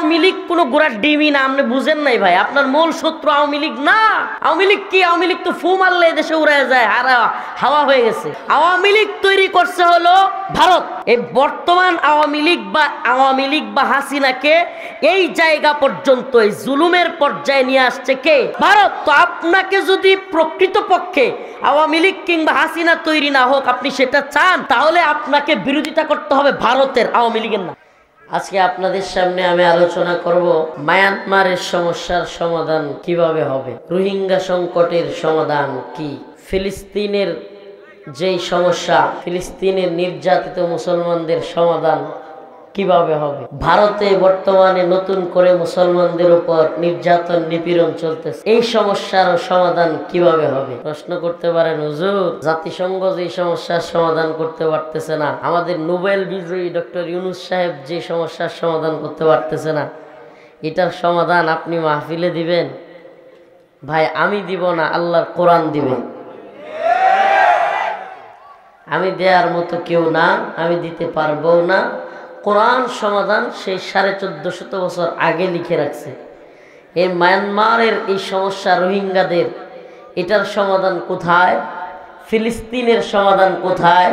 আওয়ামী লীগ কোনো গোড়ার ডিমই না, আপনি বুঝেন নাই ভাই। আপনার মূল শত্রু আওয়ামী লীগ না। আওয়ামী লীগ কি? আওয়ামী লীগ তো ফু মারলে দেশে উড়ে যায়, হাওয়া হয়ে গেছে। আওয়ামী লীগ তৈরি করছে হলো ভারত। এই বর্তমান আওয়ামী লীগ বা হাসিনাকে এই জায়গা পর্যন্ত, এই জুলুমের পর্যায়ে নিয়ে আসছে কে? ভারত। তো আপনাকে যদি প্রকৃতপক্ষে আওয়ামী লীগ কিংবা হাসিনা তৈরি না হোক, আপনি সেটা চান, তাহলে আপনাকে বিরোধিতা করতে হবে ভারতের, আওয়ামী লীগের না। আজকে আপনাদের সামনে আমি আলোচনা করব মায়ানমারের সমস্যার সমাধান কিভাবে হবে, রোহিঙ্গা সংকটের সমাধান কি, ফিলিস্তিনের যেই সমস্যা, ফিলিস্তিনের নির্যাতিত মুসলমানদের সমাধান কিভাবে হবে, ভারতে বর্তমানে নতুন করে মুসলমানদের উপর নির্যাতন নিপীড়ন চলতেছে, এই সমস্যার সমাধান কিভাবে হবে। প্রশ্ন করতে পারেন, হুজুর জাতিসংঘ যে সমস্যার সমাধান করতে পারতেছে না, আমাদের নোবেল বিজয়ী ডক্টর ইউনূস সাহেব যে সমস্যার সমাধান করতে পারতেছে না, এটার সমাধান আপনি মাহফিলে দিবেন? ভাই আমি দিব না, আল্লাহর কোরআন দিবে। আমি দেওয়ার মতো কেউ না, আমি দিতে পারবো না। কোরআন সমাধান সেই 1450 বছর আগে লিখে রাখছে। এই মায়ানমারের এই সমস্যা, রোহিঙ্গাদের, এটার সমাধান কোথায়? ফিলিস্তিনের সমাধান কোথায়?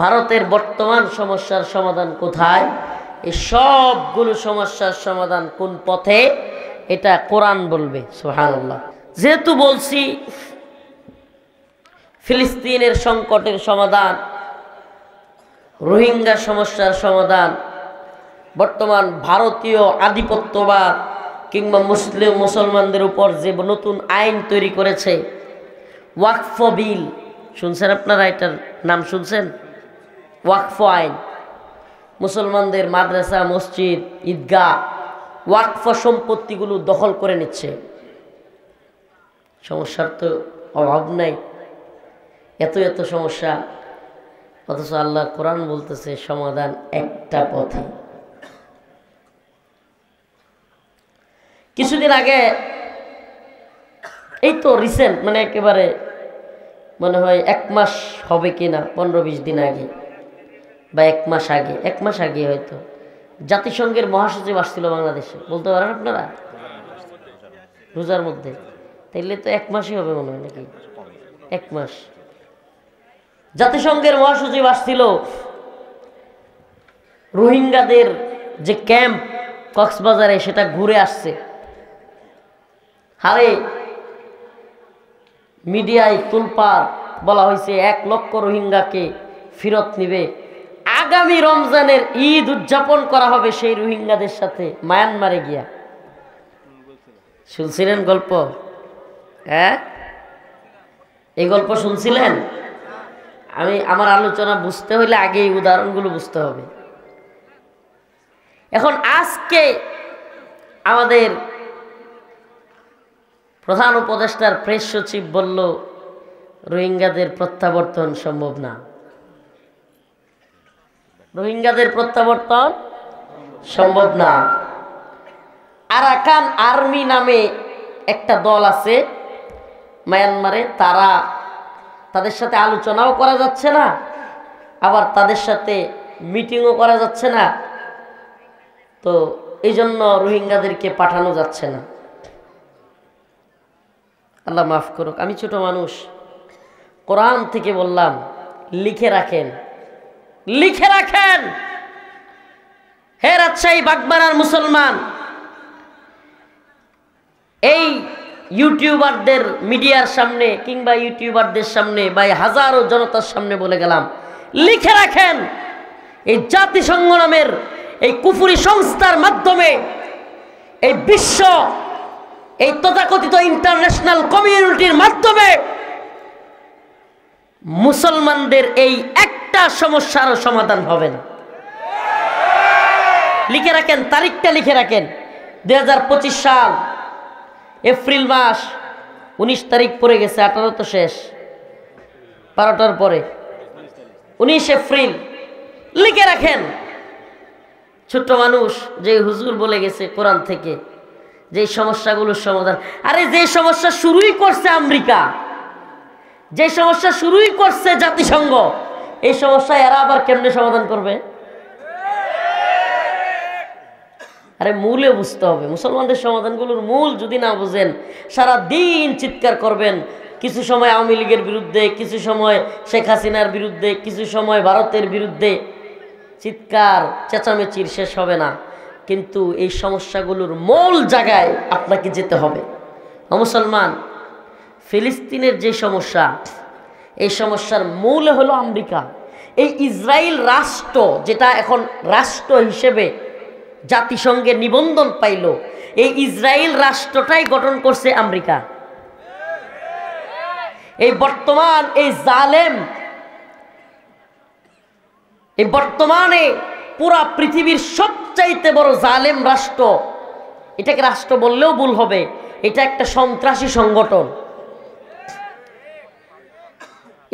ভারতের বর্তমান সমস্যার সমাধান কোথায়? এই সবগুলো সমস্যার সমাধান কোন পথে, এটা কোরআন বলবে। সুবহানাল্লাহ। যেহেতু বলছি ফিলিস্তিনের সংকটের সমাধান, রোহিঙ্গা সমস্যার সমাধান, বর্তমান ভারতীয় আধিপত্যবাদ কিংবা মুসলমানদের উপর যে নতুন আইন তৈরি করেছে, ওয়াকফ বিল, শুনছেন আপনারা? এটার নাম শুনছেন? ওয়াকফ আইন। মুসলমানদের মাদ্রাসা, মসজিদ, ঈদগাহ, ওয়াকফ সম্পত্তিগুলো দখল করে নিচ্ছে। সমস্যার তো অভাব নাই, এত এত সমস্যা, অথচ আল্লাহ কোরআন বলতেছে সমাধান একটা পথে। কিছুদিন আগে, এই তো রিসেন্ট, মানে একেবারে মনে হয় 1 মাস হবে কিনা, 15-20 দিন আগে বা 1 মাস আগে, 1 মাস আগে হয়তো জাতিসংঘের মহাসচিব আসছিল বাংলাদেশে। বলতে পারেন আপনারা? রোজার মধ্যে, তাইলে তো 1 মাসই হবে মনে হয়, নাকি 1 মাস। জাতিসংঘের মহাসচিব আসছিল, রোহিঙ্গাদের যে ক্যাম্প কক্সবাজারে, সেটা ঘুরে আসছে। হারে মিডিয়ায় তুলপাড়, বলা হয়েছে 1 লক্ষ রোহিঙ্গাকে ফেরত নিবে। আগামী রমজানের ঈদ উদযাপন করা হবে সেই রোহিঙ্গাদের সাথে মায়ানমারে গিয়া। শুনছিলেন গল্প? হ্যাঁ, এই গল্প শুনছিলেন? আমার আলোচনা বুঝতে হলে আগে এই উদাহরণগুলো বুঝতে হবে। এখন আজকে আমাদের প্রধান উপদেষ্টার প্রেস সচিব বলল রোহিঙ্গাদের প্রত্যাবর্তন সম্ভব না। রোহিঙ্গাদের প্রত্যাবর্তন সম্ভব না। আরাকান আর্মি নামে একটা দল আছে মায়ানমারে, তাদের সাথে আলোচনাও করা যাচ্ছে না, আবার তাদের সাথে মিটিংও করা যাচ্ছে না। তো এই জন্য রোহিঙ্গাদেরকে পাঠানো যাচ্ছে না। আল্লাহ মাফ করুক, আমি ছোট মানুষ। কোরআন থেকে বললাম, লিখে রাখেন, লিখে রাখেন। হে রাজশাহী বাগমারার মুসলমান, এই ইউটিউবারদের মিডিয়ার সামনে কিংবা ইউটিউবারদের সামনে বা হাজারো জনতার সামনে বলে গেলাম, লিখে রাখেন, এই জাতিসংঘ নামের এই কুফরি সংস্থার মাধ্যমে এই বিশ্ব, এই তথাকথিত ইন্টারন্যাশনাল কমিউনিটির মাধ্যমে মুসলমানদের এই একটা সমস্যারও সমাধান হবে না। লিখে রাখেন, তারিখটা লিখে রাখেন। 2025 সাল এপ্রিল মাস 19 তারিখ পড়ে গেছে, 18 তো শেষ, 12টার পরে 19 এপ্রিল। লিখে রাখেন। ছোট্ট মানুষ, যে হুজুর বলে গেছে কোরআন থেকে যে সমস্যাগুলোর সমাধান, আরে যে সমস্যা শুরুই করছে আমেরিকা, যে সমস্যা শুরুই করছে জাতিসংঘ, এই সমস্যা এরা আবার কেমনে সমাধান করবে? আরে মূলে বুঝতে হবে। মুসলমানদের সমাধানগুলোর মূল যদি না বুঝেন সারা দিন চিৎকার করবেন, কিছু সময় আওয়ামী লীগের বিরুদ্ধে, কিছু সময় শেখ হাসিনার বিরুদ্ধে, কিছু সময় ভারতের বিরুদ্ধে, চিৎকার চেঁচামেচির শেষ হবে না। কিন্তু এই সমস্যাগুলোর মূল জায়গায় আপনাকে যেতে হবে। মুসলমান, ফিলিস্তিনের যে সমস্যা, এই সমস্যার মূল হলো আমেরিকা। এই ইসরায়েল রাষ্ট্র, যেটা এখন রাষ্ট্র হিসেবে জাতিসংঘে নিবন্ধন পাইল, এই ইসরায়েল রাষ্ট্রটাই গঠন করছে আমেরিকা। এই বর্তমান এই জালেম, এই বর্তমানে পুরা পৃথিবীর সবচাইতে বড় জালেম রাষ্ট্র, এটাকে রাষ্ট্র বললেও ভুল হবে, এটা একটা সন্ত্রাসী সংগঠন।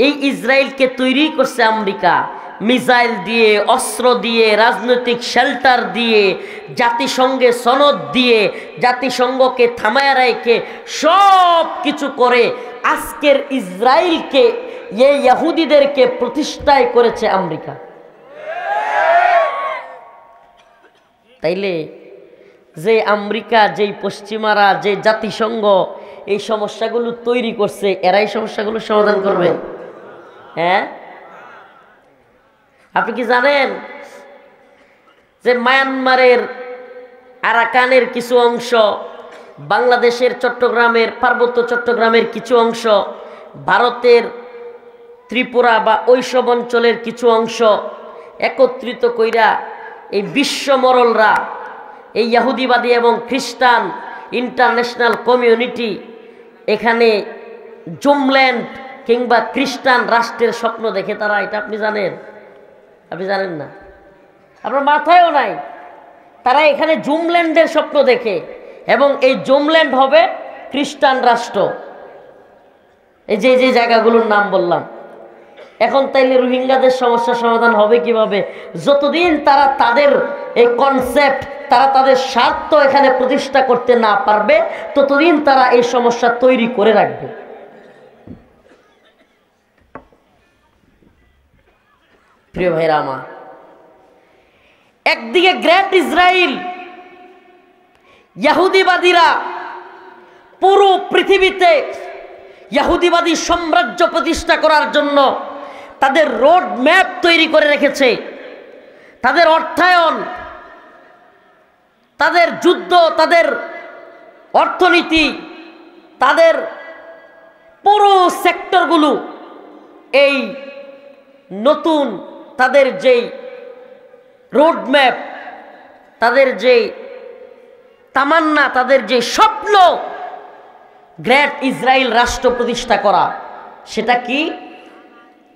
এই ইসরায়েলকে তৈরি করছে আমেরিকা, মিসাইল দিয়ে, অস্ত্র দিয়ে, রাজনৈতিক শেল্টার দিয়ে, জাতিসংঘে সনদ দিয়ে, জাতিসংঘকে থামায় রেখে সব কিছু করে আজকের ইসরায়েলকে, এই ইহুদিদেরকে প্রতিষ্ঠায় করেছে আমেরিকা। তাইলে যে আমেরিকা, যেই পশ্চিমারা, যে জাতিসংঘ এই সমস্যাগুলো তৈরি করছে, এরাই সমস্যাগুলো সমাধান করবে? হ্যাঁ, আপনি কি জানেন যে মায়ানমারের আরাকানের কিছু অংশ, বাংলাদেশের চট্টগ্রামের, পার্বত্য চট্টগ্রামের কিছু অংশ, ভারতের ত্রিপুরা বা ওইসব অঞ্চলের কিছু অংশ একত্রিত কইরা এই বিশ্বমরলরা, এই ইহুদিবাদী এবং খ্রিস্টান ইন্টারন্যাশনাল কমিউনিটি এখানে জুমল্যান্ড কিংবা খ্রিস্টান রাষ্ট্রের স্বপ্ন দেখে তারা। এটা আপনি জানেন? আপনি জানেন না, আপনার মাথায়ও নাই। তারা এখানে জুমল্যান্ডের স্বপ্ন দেখে এবং এই জুমল্যান্ড হবে খ্রিস্টান রাষ্ট্র। এই যে যে জায়গাগুলোর নাম বললাম। এখন তাইলে রোহিঙ্গাদের সমস্যার সমাধান হবে কিভাবে? যতদিন তারা তাদের এই কনসেপ্ট, তারা তাদের স্বার্থ এখানে প্রতিষ্ঠা করতে না পারবে, ততদিন তারা এই সমস্যা তৈরি করে রাখবে। প্রিয় ভাইরা আমার, একদিকে গ্রেট ইসরায়েল, ইহুদিবাদীরা পুরো পৃথিবীতে ইহুদিবাদী সাম্রাজ্য প্রতিষ্ঠা করার জন্য তাদের রোড ম্যাপ তৈরি করে রেখেছে। তাদের অর্থায়ন, তাদের যুদ্ধ, তাদের অর্থনীতি, তাদের পুরো সেক্টরগুলো এই নতুন তাদের যেই রোড ম্যাপ, তাদের যে তামান্না, তাদের যে স্বপ্ন গ্রেট ইসরায়েল রাষ্ট্র প্রতিষ্ঠা করা, সেটা কি?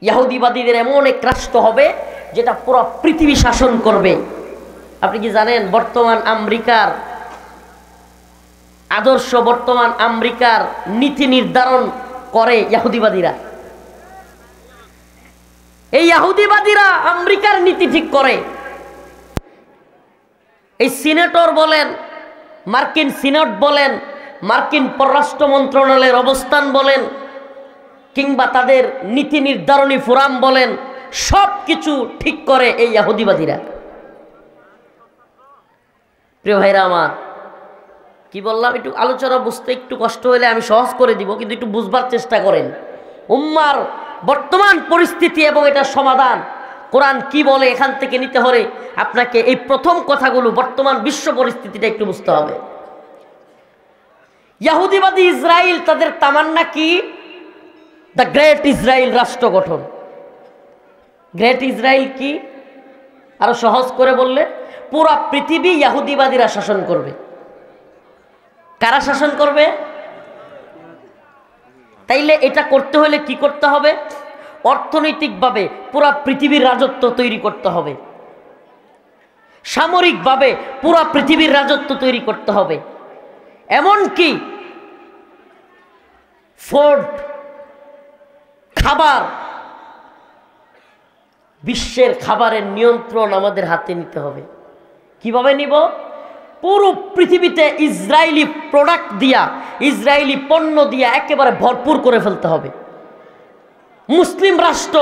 ইহুদিবাদীদের এমন এক রাষ্ট্র হবে যেটা পুরো পৃথিবী শাসন করবে। আপনি কি জানেন বর্তমান আমেরিকার আদর্শ, বর্তমান আমেরিকার নীতি নির্ধারণ করে ইহুদিবাদীরা? এই ইহুদিবাদীরা আমেরিকার নীতি ঠিক করে। এই সিনেটর বলেন, মার্কিন সিনেট বলেন, মার্কিন পররাষ্ট্র মন্ত্রণালয়ের অবস্থান বলেন, কিংবা তাদের নীতি নির্ধারণী ফোরাম বলেন, সব কিছু ঠিক করে এই ইহুদিবাদীরা। প্রিয় ভাইরা আমার, কি বললাম? একটু আলোচনা বুঝতে একটু কষ্ট হলে আমি সহজ করে দিব, কিন্তু একটু বুঝবার চেষ্টা করেন উম্মার বর্তমান পরিস্থিতি এবং এটার সমাধান কোরআন কি বলে। এখান থেকে নিতে হলে আপনাকে এই প্রথম কথাগুলো, বর্তমান বিশ্ব পরিস্থিতিটা একটু বুঝতে হবে। ইহুদিবাদী ইসরায়েল, তাদের তামান্না কি? দ্য গ্রেট ইসরায়েল রাষ্ট্র গঠন। গ্রেট ইসরায়েল কি? আরো সহজ করে বললে, পুরা পৃথিবী ইহুদিবাদীরা শাসন করবে। কারা শাসন করবে? তাইলে এটা করতে হলে কি করতে হবে? অর্থনৈতিকভাবে পুরা পৃথিবীর রাজত্ব তৈরি করতে হবে, সামরিকভাবে পুরা পৃথিবীর রাজত্ব তৈরি করতে হবে। এমনকি ফুড, খাবার, বিশ্বের খাবারের নিয়ন্ত্রণ আমাদের হাতে নিতে হবে। কিভাবে নিব? পুরো পৃথিবীতে ইসরায়েলি প্রোডাক্ট দিয়া, ইসরায়েলি পণ্য দিয়া একেবারে ভরপুর করে ফেলতে হবে। মুসলিম রাষ্ট্র,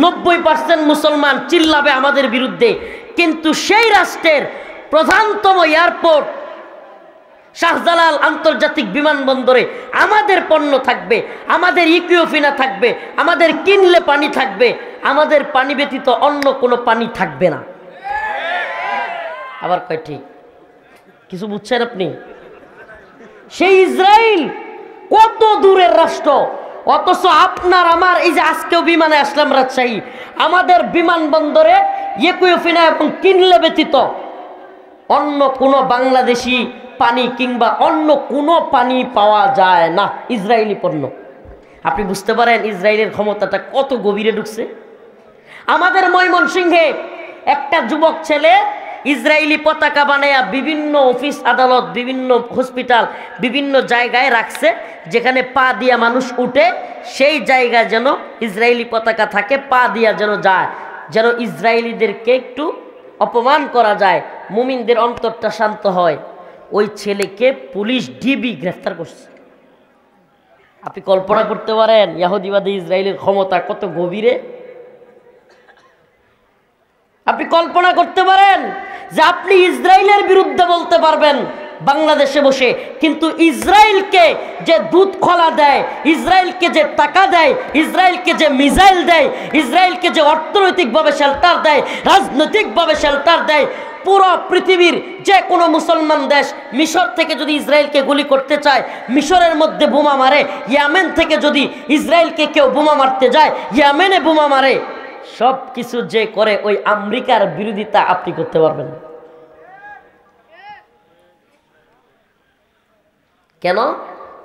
90% মুসলমান চিল্লাবে আমাদের বিরুদ্ধে, কিন্তু সেই রাষ্ট্রের প্রধানতম এয়ারপোর্ট শাহজালাল আন্তর্জাতিক বিমানবন্দরে আমাদের পণ্য থাকবে, আমাদের ইকুইফিনা থাকবে, আমাদের কিনলে পানি থাকবে, আমাদের পানি ব্যতীত অন্য কোনো পানি থাকবে না। আবার কয় ঠিক? কিছু বুঝছেন আপনি? সেই ইসরায়েল কত দূরের রাষ্ট্র, অথচ আপনার আমার এই যে আজকেও বিমানে আসলাম রাজশাহী, আমাদের বিমানবন্দরে ইকুইফিনা এবং কিনলে ব্যতীত অন্য কোনো বাংলাদেশি পানি কিংবা অন্য কোনো পানি পাওয়া যায় না, ইসরায়েলি পণ্য। আপনি বুঝতে পারেন ইসরায়েলের ক্ষমতাটা কত গভীরে ঢুকছে। আমাদের ময়মনসিংহে একটা যুবক ছেলে ইসরায়েলি পতাকা বানায়া বিভিন্ন অফিস আদালত, বিভিন্ন হসপিটাল, বিভিন্ন জায়গায় রাখছে, যেখানে পা দিয়া মানুষ উঠে সেই জায়গায় যেন ইসরায়েলি পতাকা থাকে, পা দিয়া যেন যায়, যেন ইসরায়েলিদেরকে একটু অপমান করা যায়, মুমিনদের অন্তরটা শান্ত হয়। ওই ছেলেকে পুলিশ ডিবি গ্রেফতার করছে। আপনি কল্পনা করতে পারেন ইহুদিবাদী ইসরায়েলের ক্ষমতা কত গভীরে? আপনি কল্পনা করতে পারেন যে আপনি ইসরায়েলের বিরুদ্ধে বলতে পারবেন বাংলাদেশে বসে, কিন্তু ইসরায়েলকে যে দুধ খোলা দেয়, ইসরায়েলকে যে টাকা দেয়, ইসরায়েলকে যে মিসাইল দেয়, ইসরায়েলকে যে অর্থনৈতিকভাবে শেল্টার দেয়, রাজনৈতিকভাবে শেল্টার দেয়, পুরো পৃথিবীর যে কোনো মুসলমান দেশ মিশর থেকে যদি ইসরায়েলকে গুলি করতে চায় মিশরের মধ্যে বোমা মারে, ইয়েমেন থেকে যদি ইসরায়েলকে কেউ বোমা মারতে যায় ইয়েমেনে বোমা মারে, সব কিছু যে করে ওই আমেরিকার বিরোধিতা আপনি করতে পারবেন না। কেন?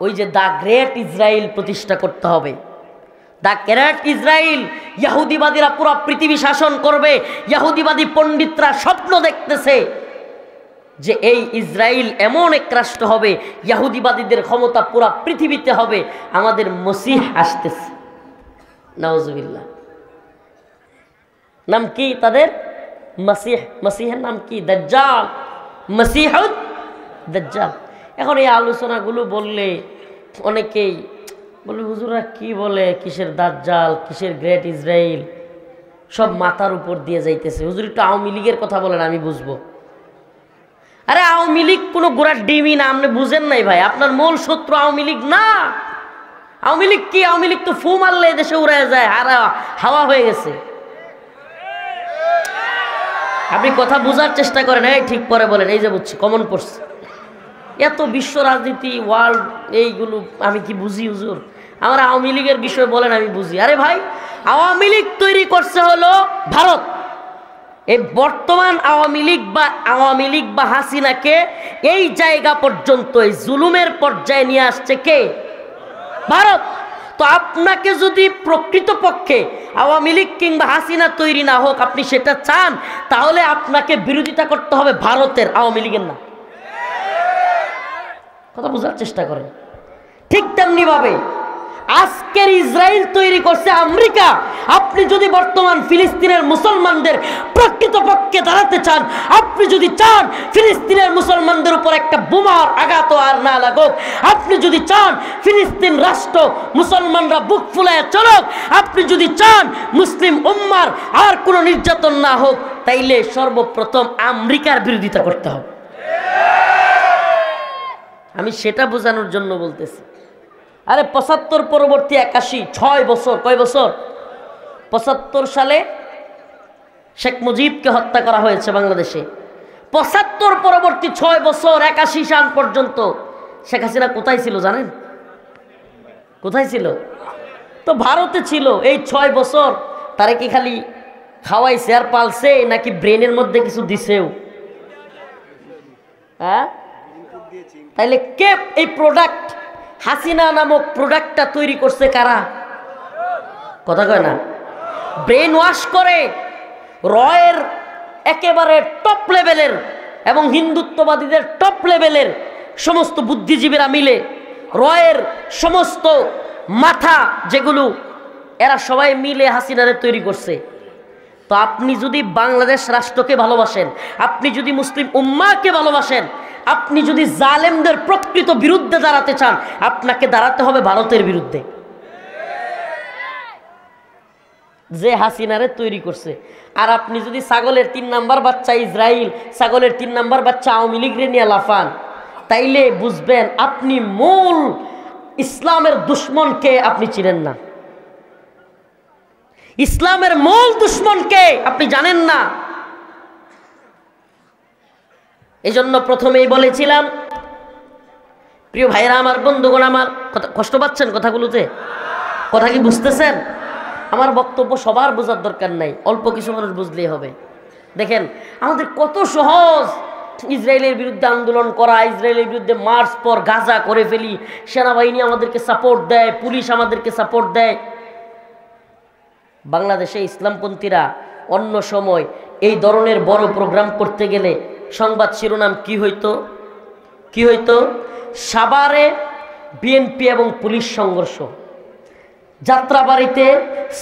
ওই যে দ্য গ্রেট ইসরায়েল প্রতিষ্ঠা করতে হবে। দ্য গ্রেট ইসরায়েল, ইহুদিবাদীরা পুরো পৃথিবী শাসন করবে। ইহুদিবাদী পণ্ডিতরা স্বপ্ন দেখতেছে যে এই ইসরায়েল এমন এক রাষ্ট্র হবে, ইহুদিবাদীদের ক্ষমতা পুরো পৃথিবীতে হবে। আমাদের মসিহ আসতেছে, নাউজুবিল্লাহ। নাম কি তাদের? মসিহ। মসিহের নাম কি? দাজ্জাল, মসিহুদ দাজ্জাল। এখন এই আলোচনাগুলো বললে অনেকেই বলে হুজুরা কি বলে, কিসের দাজ্জাল, কিসের গ্রেট ইসরায়েল, সব মাথার উপর দিয়ে যাইতেছে। হুজুর একটু আওয়ামী লীগের কথা বলেন, আমি বুঝবো। আরে আওয়ামী লীগ কোনো গোড়ার ডিমই না, আপনি বুঝেন নাই ভাই। আপনার মূল শত্রু আওয়ামী লীগ না। আওয়ামী লীগ কি? আওয়ামী লীগ তো ফু মারলে দেশে উড়ে যায়, হাওয়া হয়ে গেছে। আপনি কথা বোঝার চেষ্টা করেন। এই ঠিক পরে বলেন, এই যে বুঝছি, কমন পড়ছে। এত বিশ্ব রাজনীতি, ওয়ার্ল্ড, এইগুলো আমি কি বুঝি হুজুর? আমার আওয়ামী লীগের বিষয় বলেন, আমি বুঝি। আরে ভাই, আওয়ামী লীগ তৈরি করছে হলো ভারত। এই বর্তমান আওয়ামী লীগ বা হাসিনাকে এই জায়গা পর্যন্ত, এই জুলুমের পর্যায়ে নিয়ে আসছে কে? ভারত। তো আপনাকে যদি প্রকৃতপক্ষে আওয়ামী লীগ কিংবা হাসিনা তৈরি না হোক, আপনি সেটা চান, তাহলে আপনাকে বিরোধিতা করতে হবে ভারতের, আওয়ামী লীগের না। কথা বোঝার চেষ্টা করেন। ঠিক তেমনি ভাবে আজকের ইসরায়েল তৈরি করছে আমেরিকা। আপনি যদি বর্তমান ফিলিস্তিনের মুসলমানদের প্রকৃতপক্ষে দাঁড়াতে চান, আপনি যদি চান ফিলিস্তিনের মুসলমানদের উপর একটা বোমার আঘাত আর না লাগুক, আপনি যদি চান ফিলিস্তিন রাষ্ট্র মুসলমানরা বুক ফুলায় চলুক, আপনি যদি চান মুসলিম উম্মার আর কোনো নির্যাতন না হোক, তাইলে সর্বপ্রথম আমেরিকার বিরোধিতা করতে হবে। আমি সেটা বোঝানোর জন্য বলতেছি। আরে ৭৫ পরবর্তী ৮১, ৬ বছর, কয় বছর? ৭৫ সালে শেখ মুজিবকে হত্যা করা হয়েছে বাংলাদেশে। ৭৫ পরবর্তী ৬ বছর ৮১ সাল পর্যন্ত শেখ হাসিনা কোথায় ছিল জানেন? কোথায় ছিল? তো ভারতে ছিল। এই ৬ বছর তারে কি খালি খাওয়াইছে আর পালছে, নাকি ব্রেনের মধ্যে কিছু দিছেও? হ্যাঁ, তাইলে কে এই প্রোডাক্ট হাসিনা নামক প্রোডাক্টটা তৈরি করছে? কারা? কথা কয় না। ব্রেন ওয়াশ করে রয়ের একেবারে টপ লেভেলের এবং হিন্দুত্ববাদীদের টপ লেভেলের সমস্ত বুদ্ধিজীবীরা মিলে রয়ের সমস্ত মাথা যেগুলো, এরা সবাই মিলে হাসিনারে তৈরি করছে। তো আপনি যদি বাংলাদেশ রাষ্ট্রকে ভালোবাসেন, আপনি যদি মুসলিম উম্মাহকে ভালোবাসেন, আপনি যদি জালেমদের প্রকৃত বিরুদ্ধে দাঁড়াতে চান, আপনাকে দাঁড়াতে হবে ভারতের বিরুদ্ধে। যে হাসিনারে তৈরি করছে। আর আপনি যদি ছাগলের 3 নাম্বার বাচ্চা ইসরাইল, ছাগলের 3 নাম্বার বাচ্চা আওয়ামী লীগরে নিয়ে লাফান, তাইলে বুঝবেন আপনি মূল ইসলামের দুশ্মনকে আপনি চিনেন না, ইসলামের মূল দুশ্মনকে আপনি জানেন না। এই জন্য প্রথমেই বলেছিলাম, প্রিয় ভাইরা আমার, বন্ধুগণ আমার, কষ্ট পাচ্ছেন কথাগুলোতে? কথা কি বুঝতেছেন? আমার বক্তব্য সবার বোঝার দরকার নাই, অল্প কিছু মানুষ বুঝলেই হবে। দেখেন আমাদের কত সহজ ইসরায়েলের বিরুদ্ধে আন্দোলন করা, ইসরায়েলের বিরুদ্ধে মার্চ পর গাজা করে ফেলি, সেনাবাহিনী আমাদেরকে সাপোর্ট দেয়, পুলিশ আমাদেরকে সাপোর্ট দেয়। বাংলাদেশে ইসলামপন্থীরা অন্য সময় এই ধরনের বড় প্রোগ্রাম করতে গেলে সংবাদ শিরোনাম কি হইতো? সাভারে বিএনপি এবং পুলিশ সংঘর্ষ, যাত্রাবাড়িতে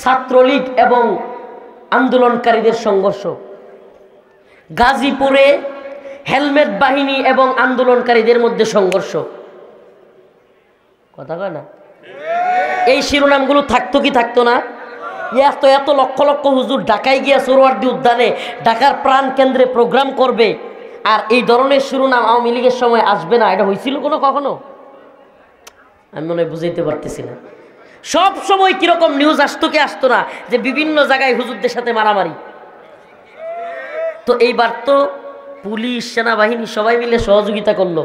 ছাত্রলীগ এবং আন্দোলনকারীদের সংঘর্ষ, গাজীপুরে হেলমেট বাহিনী এবং আন্দোলনকারীদের মধ্যে সংঘর্ষ। কথা কয় না? এই শিরোনামগুলো থাকতো কি থাকতো না? এত এত লক্ষ লক্ষ হুজুর ঢাকায় গিয়া সোহরাওয়ার্দী উদ্যানে ঢাকার প্রাণ কেন্দ্রে প্রোগ্রাম করবে, আর এই ধরনের শিরোনাম আওয়ামী লীগের সময় আসবে না, এটা হয়েছিল কখনো? আমি মনে হয় বুঝাইতে পারতেছি না। সব সময় কিরকম নিউজ আসতো কি আসতো না যে বিভিন্ন জায়গায় হুজুরদের সাথে মারামারি। তো এইবার তো পুলিশ সেনাবাহিনী সবাই মিলে সহযোগিতা করলো,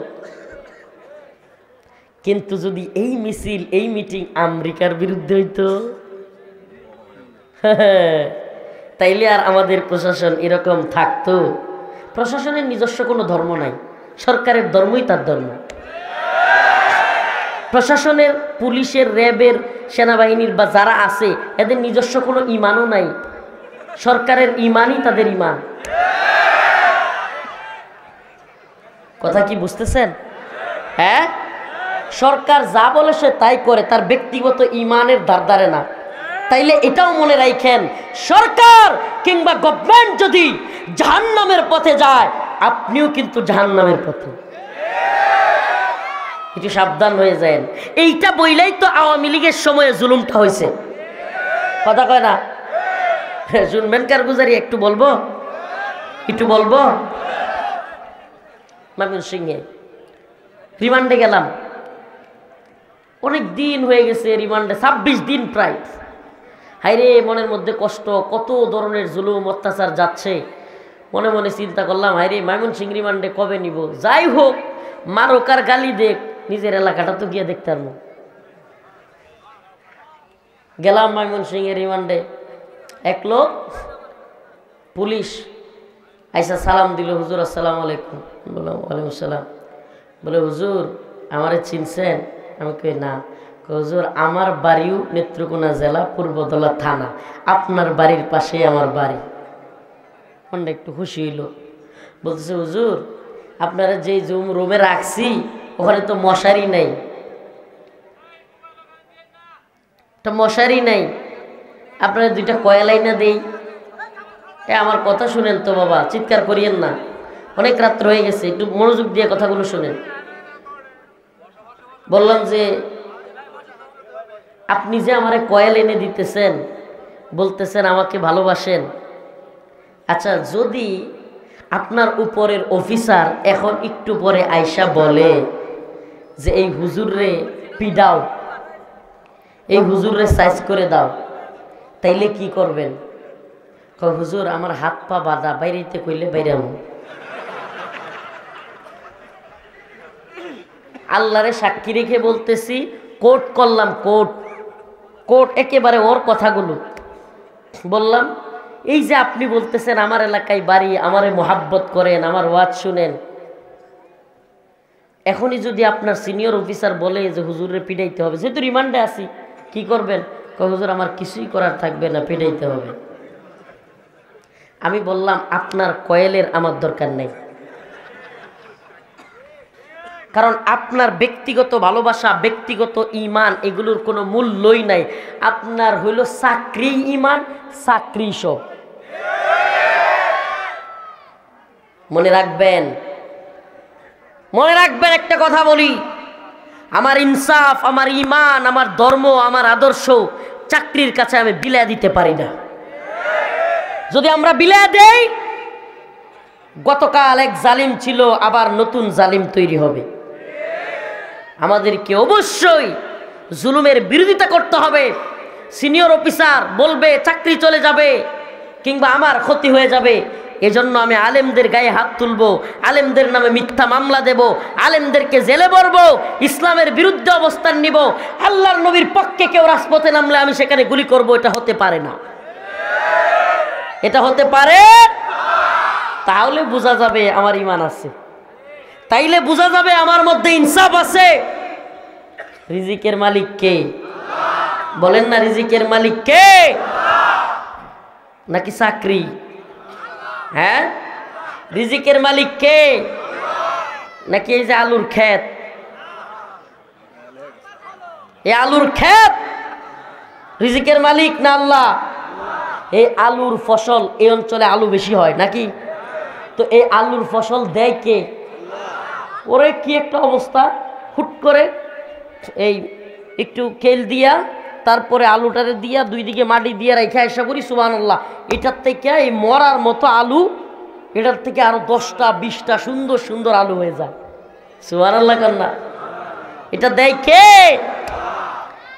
কিন্তু যদি এই মিছিল এই মিটিং আমেরিকার বিরুদ্ধে হইতো তাইলে আর আমাদের প্রশাসন এরকম থাকতো? প্রশাসনের নিজস্ব কোনো ধর্ম নাই, সরকারের ধর্মই তার ধর্ম। প্রশাসনের, পুলিশের, র্যাবের, সেনাবাহিনীর বা যারা আছে এদের নিজস্ব কোনো ইমানও নাই, সরকারের ইমানই তাদের ইমান। কথা কি বুঝতেছেন? হ্যাঁ, সরকার যা বলে সে তাই করে, তার ব্যক্তিগত ইমানের ধারে না। তাইলে এটাও মনে রাখেন, সরকার কিংবা গভর্নমেন্ট যদি জাহান্নামের পথে যায়, আপনিও কিন্তু জাহান্নামের পথে। একটু সাবধান হয়ে যান। এইটা বইলাই তো আওয়ামী লীগের সময়ে জুলুমটা হয়েছে। কথা কয় না? শুনবেন কারগুজারি? একটু বলবো ময়মনসিংহে রিমান্ডে গেলাম, অনেক দিন হয়ে গেছে রিমান্ডে, 26 দিন প্রায়। হাইরে মনের মধ্যে কষ্ট, কত ধরনের জুলুম অত্যাচার যাচ্ছে। মনে মনে চিন্তা করলাম, হাইরে ময়মনসিংহ রিমান্ডে কবে নিব? যাই হোক, মারকার গালি দেখ, নিজের এলাকাটা তো গিয়ে দেখতে পারবো। গেলাম ময়মনসিংহের রিমান্ডে। এক লোক পুলিশ আইসা সালাম দিল, হুজুর আসসালামু আলাইকুম। বললাম ওয়ালাইকুম আসসালাম। বলে হুজুর আমারে চিনছেন? আমি কই না। হুজুর আমার বাড়িও নেত্রকোনা জেলা পূর্বদলা থানা, আপনার বাড়ির পাশে আমার বাড়ি। মনটা একটু খুশি হইল। বলতেছে হুজুর আপনারা যেই জুম রুমে রাখছি ওখানে তো মশারি নাই, মশারি নাই, আপনারা 2টা কয়লাই না দেই। আমার কথা শুনেন তো বাবা, চিৎকার করিয়েন না, অনেক রাত্র হয়ে গেছে, একটু মনোযোগ দিয়ে কথাগুলো শুনেন। বললাম যে আপনি যে আমারে কয়েল এনে দিতেছেন, বলতেছেন আমাকে ভালোবাসেন, আচ্ছা যদি আপনার উপরের অফিসার এখন একটু পরে আয়সা বলে যে এই হুজুররে পিডাও, এই হুজুররে সাইজ করে দাও, তাইলে কি করবেন? হুজুর আমার হাত পা বাঁধা, বাইরেতে কইলে বাইরাম। আল্লাহরে সাক্ষী রেখে বলতেছি, কোর্ট করলাম, কোর্ট একেবারে ওর কথাগুলো বললাম। এই যে আপনি বলতেছেন আমার এলাকায় বাড়ি, আমারে মোহাব্বত করেন, আমার ওয়াজ শুনেন, এখনই যদি আপনার সিনিয়র অফিসার বলে যে হুজুরে পিটাইতে হবে, যেহেতু রিমান্ডে আছি, কি করবেন? হুজুর আমার কিছুই করার থাকবে না, পিটাইতে হবে। আমি বললাম আপনার কয়েলের আমার দরকার নেই, কারণ আপনার ব্যক্তিগত ভালোবাসা, ব্যক্তিগত ইমান এগুলোর কোনো মূল্যই নাই। আপনার হইল চাকরি ইমান, চাকরি সব। মনে রাখবেন একটা কথা বলি, আমার ইনসাফ, আমার ইমান, আমার ধর্ম, আমার আদর্শ চাকরির কাছে আমি বিলাই দিতে পারি না। যদি আমরা বিলাই দেই, গতকাল এক জালিম ছিল, আবার নতুন জালিম তৈরি হবে। আমাদেরকে অবশ্যই জুলুমের বিরোধিতা করতে হবে। সিনিয়র অফিসার বলবে চাকরি চলে যাবে কিংবা আমার ক্ষতি হয়ে যাবে, এজন্য আমি আলেমদের গায়ে হাত তুলবো, আলেমদের নামে মিথ্যা মামলা দেব, আলেমদেরকে জেলে ভরবো, ইসলামের বিরুদ্ধে অবস্থান নিব। আল্লাহর নবীর পক্ষে কেউ রাজপথে নামলে আমি সেখানে গুলি করব, এটা হতে পারে না। এটা হতে পারে, তাহলে বোঝা যাবে আমার ঈমান আছে, তাইলে বোঝা যাবে আমার মধ্যে ইনসাফ আছে। রিজিকের মালিক কে? বলেন না, রিজিকের মালিক কে? নাকি চাকরি? হ্যাঁ, রিজিকের মালিক কে? নাকি এই যে আলুর ক্ষেত? এই আলুর ক্ষেত রিজিকের মালিক না আল্লাহ? এই আলুর ফসল, এই অঞ্চলে আলু বেশি হয় নাকি? তো এই আলুর ফসল দেয় কে? ওরে কি একটা অবস্থা, হুট করে এই একটু কেল দিয়া তারপরে আলুটারে দিয়া দুই দিকে মাটি দিয়ে রেখে এসে করি সুবহানাল্লাহ, এটার থেকে এই মরার মতো আলু, এটার থেকে আরো 10টা 20টা সুন্দর সুন্দর আলু হয়ে যায়। সুবহানাল্লাহ কান্না। এটা দেয় কে?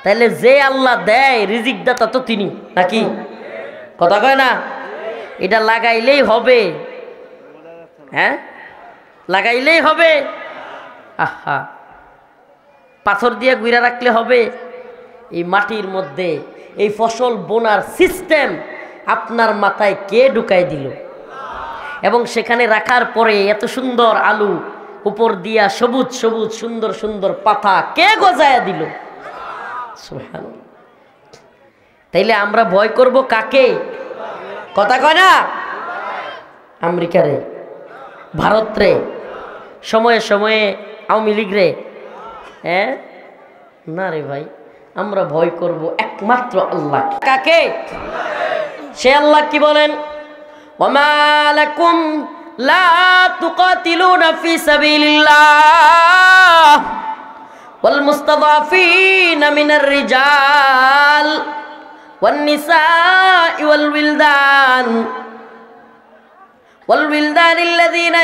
তাহলে যে আল্লাহ দেয়, রিজিক দাতা তো তিনি নাকি? কথা কয় না? এটা লাগাইলেই হবে, হ্যাঁ লাগাইলেই হবে। আহা, পাথর দিয়ে গুইরা রাখলে হবে? এই মাটির মধ্যে এই ফসল বোনার সিস্টেম আপনার মাথায় কে ঢুকাই দিল? এবং সেখানে রাখার পরে এত সুন্দর আলু, উপর দিয়া সবুজ সবুজ সুন্দর সুন্দর পাতা কে গজায়া দিল? সুবহানাল্লাহ। তাইলে আমরা ভয় করব কাকে? কথা কয় না? আমেরিকারে, ভারত রে, সময়ে সময়ে আওয়ামী লীগ রে? হ্যাঁ না রে ভাই, আমরা ভয় করব একমাত্র আল্লাহ। কাকে? সে আল্লাহ কি বলেন? ওয়ামা লাকুম লা তুকাতিলুনা ফি সাবিলিল্লাহ ওয়াল মুস্তাদাফিনা মিনার রিজাল ওয়ান নিসাই ওয়াল উইলদান আল্লাযীনা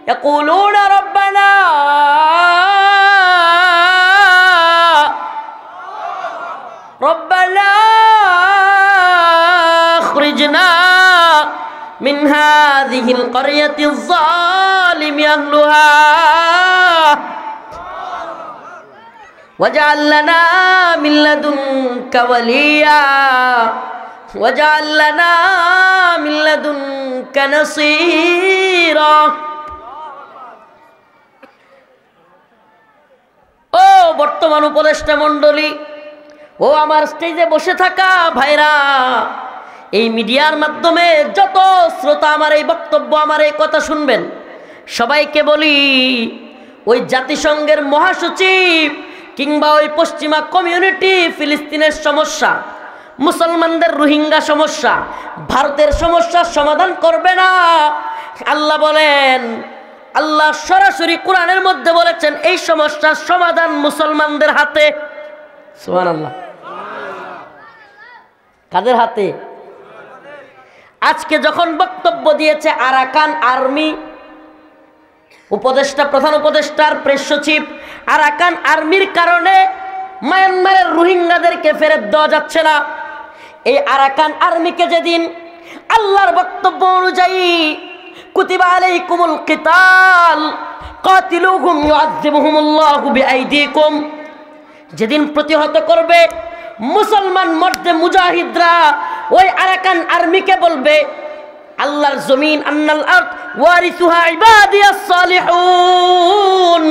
ইয়াকুলুনা রাব্বানা আখরিজনা মিন হাযিহিল ক্বরিয়াতিয যালিমি আহলুহা ওয়াজআল লানা মিন লাদুনকা ওয়ালিয়া ওয়াজআল লানা মিন লাদুনকা নাসীরা। ও বর্তমান উপদেষ্টা মণ্ডলী, ও আমার স্টেজে বসে থাকা ভাইরা, এই মিডিয়ার মাধ্যমে যত শ্রোতা আমার এই বক্তব্য, আমার এই কথা শুনবেন, সবাইকে বলি, ওই জাতিসংঘের মহাসচিব কিংবা ওই পশ্চিমা কমিউনিটি ফিলিস্তিনের সমস্যা, মুসলমানদের রোহিঙ্গা সমস্যা, ভারতের সমস্যার সমাধান করবে না। আল্লাহ বলেন, আল্লাহ সরাসরি কোরআনের মধ্যে বলেছেন এই সমস্যার সমাধান মুসলমানদের হাতে। সুবহানাল্লাহ। কাদের হাতে? আজকে যখন বক্তব্য দিয়েছে আরাকান আর্মি উপদেষ্টা, প্রধান উপদেষ্টার প্রেস সচিব, আরাকান আর্মির কারণে মায়ানমারের রোহিঙ্গাদেরকে ফেরত দেওয়া যাচ্ছে না। এই আরাকান আর্মিকে যেদিন আল্লাহর বক্তব্য অনুযায়ী কুতিবা আলাইকুমুল কিতাল কাতিলুহুম ইউআযিবুহুমুল্লাহু বিআইদিকুম, যেদিন প্রতিহত করবে মুসলমান মর্দে মুজাহিদরা, ওই আরাকান আর্মিকে বলবে আল্লাহর জমিন, আন্নাল আরদ ওয়ারিসুহা ইবাদিয়াস সালিহুন,